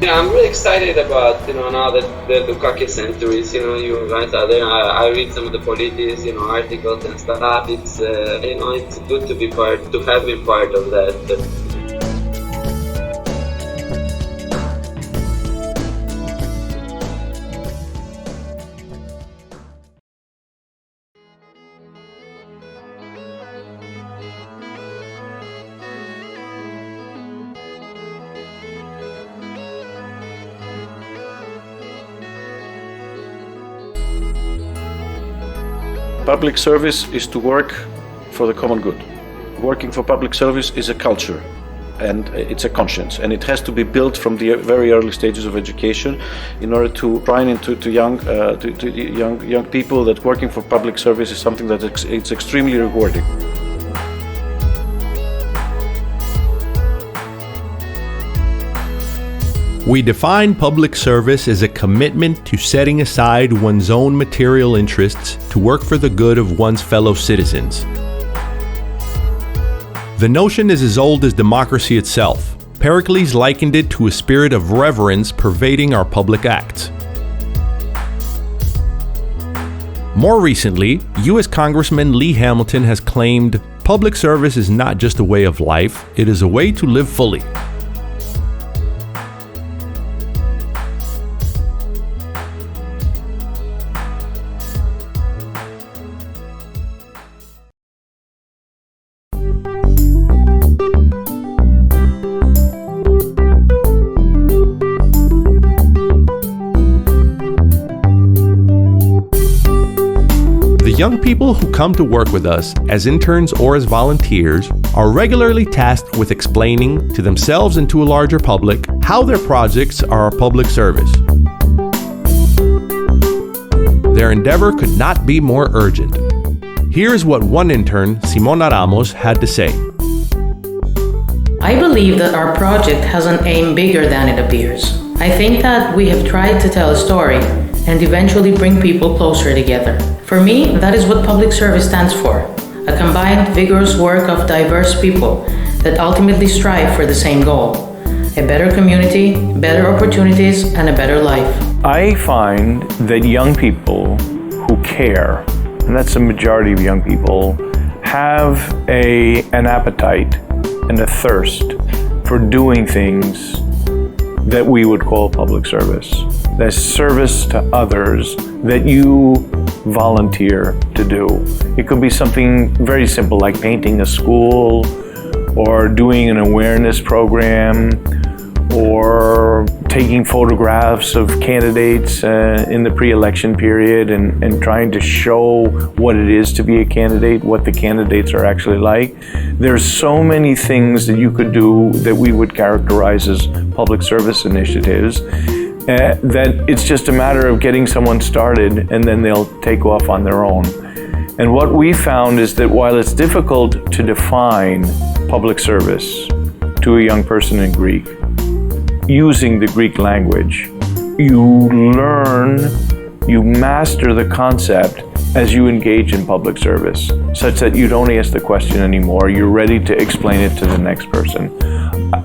Yeah, I'm really excited about, now that the Dukakis Center is, you guys are there. I read some of the polities, articles and stuff. It's, it's good to have been part of that. Public service is to work for the common good. Working for public service is a culture and it's a conscience, and it has to be built from the very early stages of education in order to try into young people that working for public service is something that it's extremely rewarding. We define public service as a commitment to setting aside one's own material interests to work for the good of one's fellow citizens. The notion is as old as democracy itself. Pericles likened it to a spirit of reverence pervading our public acts. More recently, U.S. Congressman Lee Hamilton has claimed public service is not just a way of life, it is a way to live fully. young people who come to work with us as interns or as volunteers are regularly tasked with explaining to themselves and to a larger public how their projects are a public service. Their endeavor could not be more urgent. Here's what one intern, Simona Ramos, had to say. I believe that our project has an aim bigger than it appears. I think that we have tried to tell a story and eventually bring people closer together. For me, that is what public service stands for, a combined, vigorous work of diverse people that ultimately strive for the same goal: a better community, better opportunities, and a better life. I find that young people who care, and that's the majority of young people, have an appetite and a thirst for doing things that we would call public service. There's service to others that you volunteer to do. It could be something very simple like painting a school or doing an awareness program or taking photographs of candidates in the pre-election period and trying to show what it is to be a candidate, what the candidates are actually like. There's so many things that you could do that we would characterize as public service initiatives that it's just a matter of getting someone started and then they'll take off on their own. And what we found is that while it's difficult to define public service to a young person in Greek, using the Greek language, you learn, you master the concept as you engage in public service, such that you don't ask the question anymore. You're ready to explain it to the next person.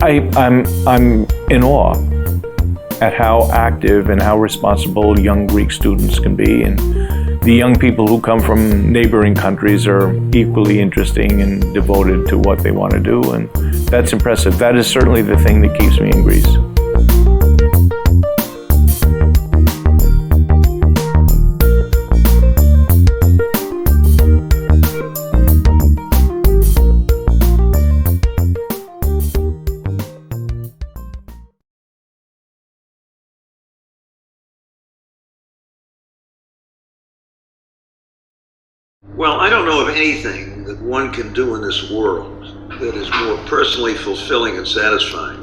I'm in awe at how active and how responsible young Greek students can be, and the young people who come from neighboring countries are equally interesting and devoted to what they want to do, and that's impressive. That is certainly the thing that keeps me in Greece. Well, I don't know of anything that one can do in this world that is more personally fulfilling and satisfying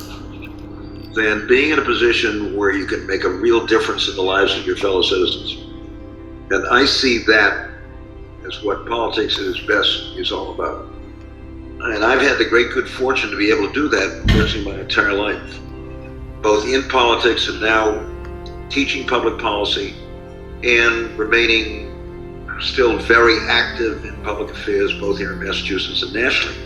than being in a position where you can make a real difference in the lives of your fellow citizens. And I see that as what politics at its best is all about. And I've had the great good fortune to be able to do that virtually my entire life, both in politics and now teaching public policy and remaining still very active in public affairs, both here in Massachusetts and nationally.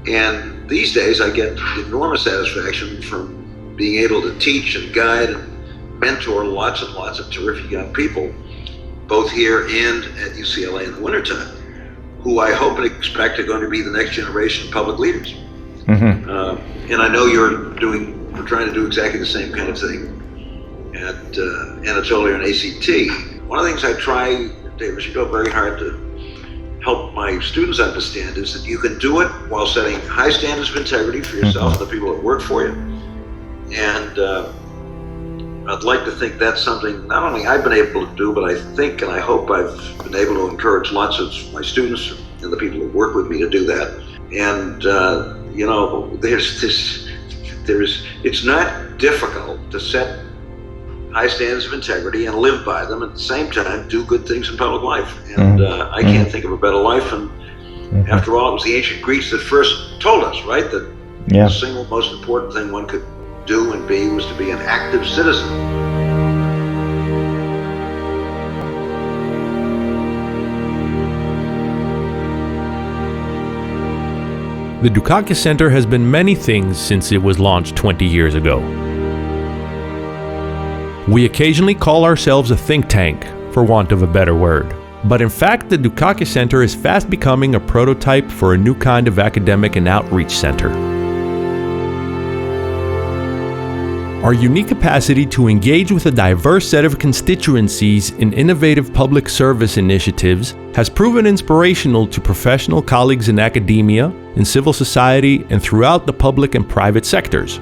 And these days I get enormous satisfaction from being able to teach and guide and mentor lots and lots of terrific young people, both here and at UCLA in the wintertime, who I hope and expect are going to be the next generation of public leaders. Mm-hmm. And I know you're trying to do exactly the same kind of thing at Anatolia and ACT. One of the things I try, David, you go very hard to help my students understand is that you can do it while setting high standards of integrity for yourself and the people that work for you. And I'd like to think that's something not only I've been able to do, but I think and I hope I've been able to encourage lots of my students and the people who work with me to do that. And you know, it's not difficult to set high standards of integrity and live by them, at the same time do good things in public life. And I can't think of a better life. And after all, it was the ancient Greeks that first told us, right, that the single most important thing one could do and be was to be an active citizen. The Dukakis Center has been many things since it was launched 20 years ago. We occasionally call ourselves a think tank, for want of a better word. But in fact, the Dukakis Center is fast becoming a prototype for a new kind of academic and outreach center. Our unique capacity to engage with a diverse set of constituencies in innovative public service initiatives has proven inspirational to professional colleagues in academia, in civil society, and throughout the public and private sectors.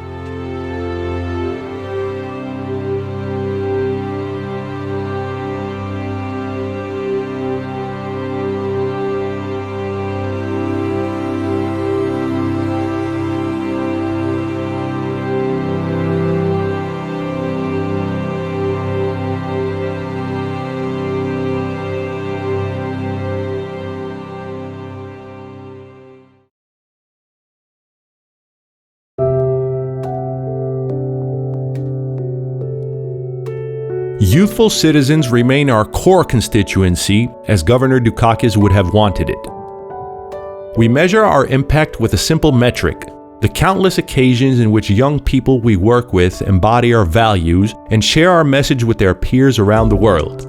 Youthful citizens remain our core constituency, as Governor Dukakis would have wanted it. We measure our impact with a simple metric: the countless occasions in which young people we work with embody our values and share our message with their peers around the world.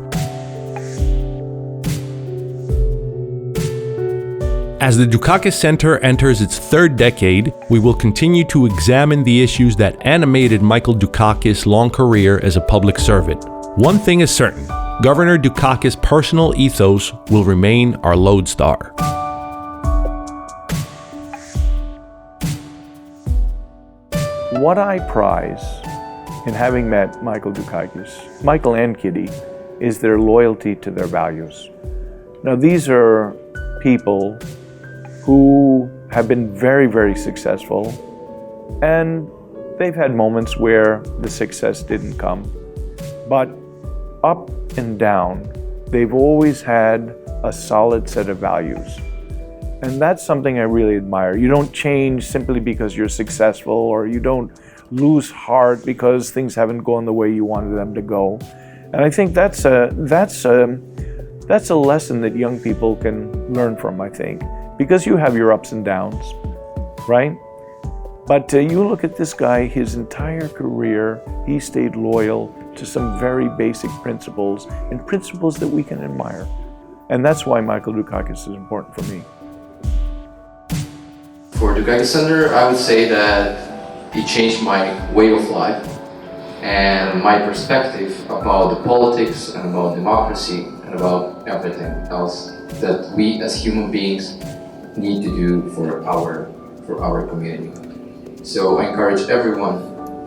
As the Dukakis Center enters its third decade, we will continue to examine the issues that animated Michael Dukakis' long career as a public servant. One thing is certain: Governor Dukakis' personal ethos will remain our lodestar. What I prize in having met Michael Dukakis, Michael and Kitty, is their loyalty to their values. Now, these are people who have been very, very successful, and they've had moments where the success didn't come. But up and down, they've always had a solid set of values. And that's something I really admire. You don't change simply because you're successful, or you don't lose heart because things haven't gone the way you wanted them to go. And I think that's a lesson that young people can learn from, I think. Because you have your ups and downs, right? But you look at this guy, his entire career, he stayed loyal to some very basic principles, and principles that we can admire. And that's why Michael Dukakis is important for me. For Dukakis Center, I would say that it changed my way of life and my perspective about the politics and about democracy and about everything else that we as human beings need to do for our community. So I encourage everyone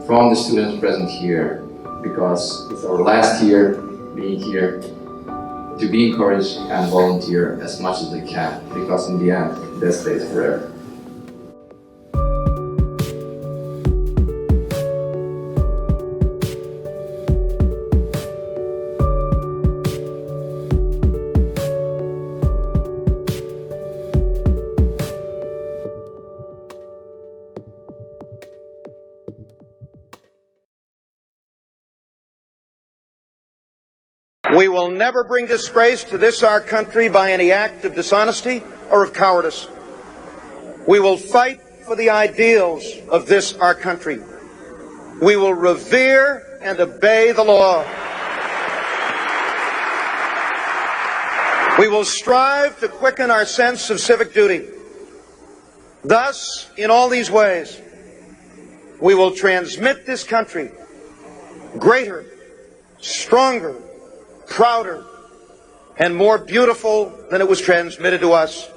from the students present here, because it's our last year being here, to be encouraged and volunteer as much as they can, because in the end, this stays forever. We will never bring disgrace to this our country by any act of dishonesty or of cowardice. We will fight for the ideals of this our country. We will revere and obey the law. We will strive to quicken our sense of civic duty. Thus, in all these ways, we will transmit this country greater, stronger, prouder, and more beautiful than it was transmitted to us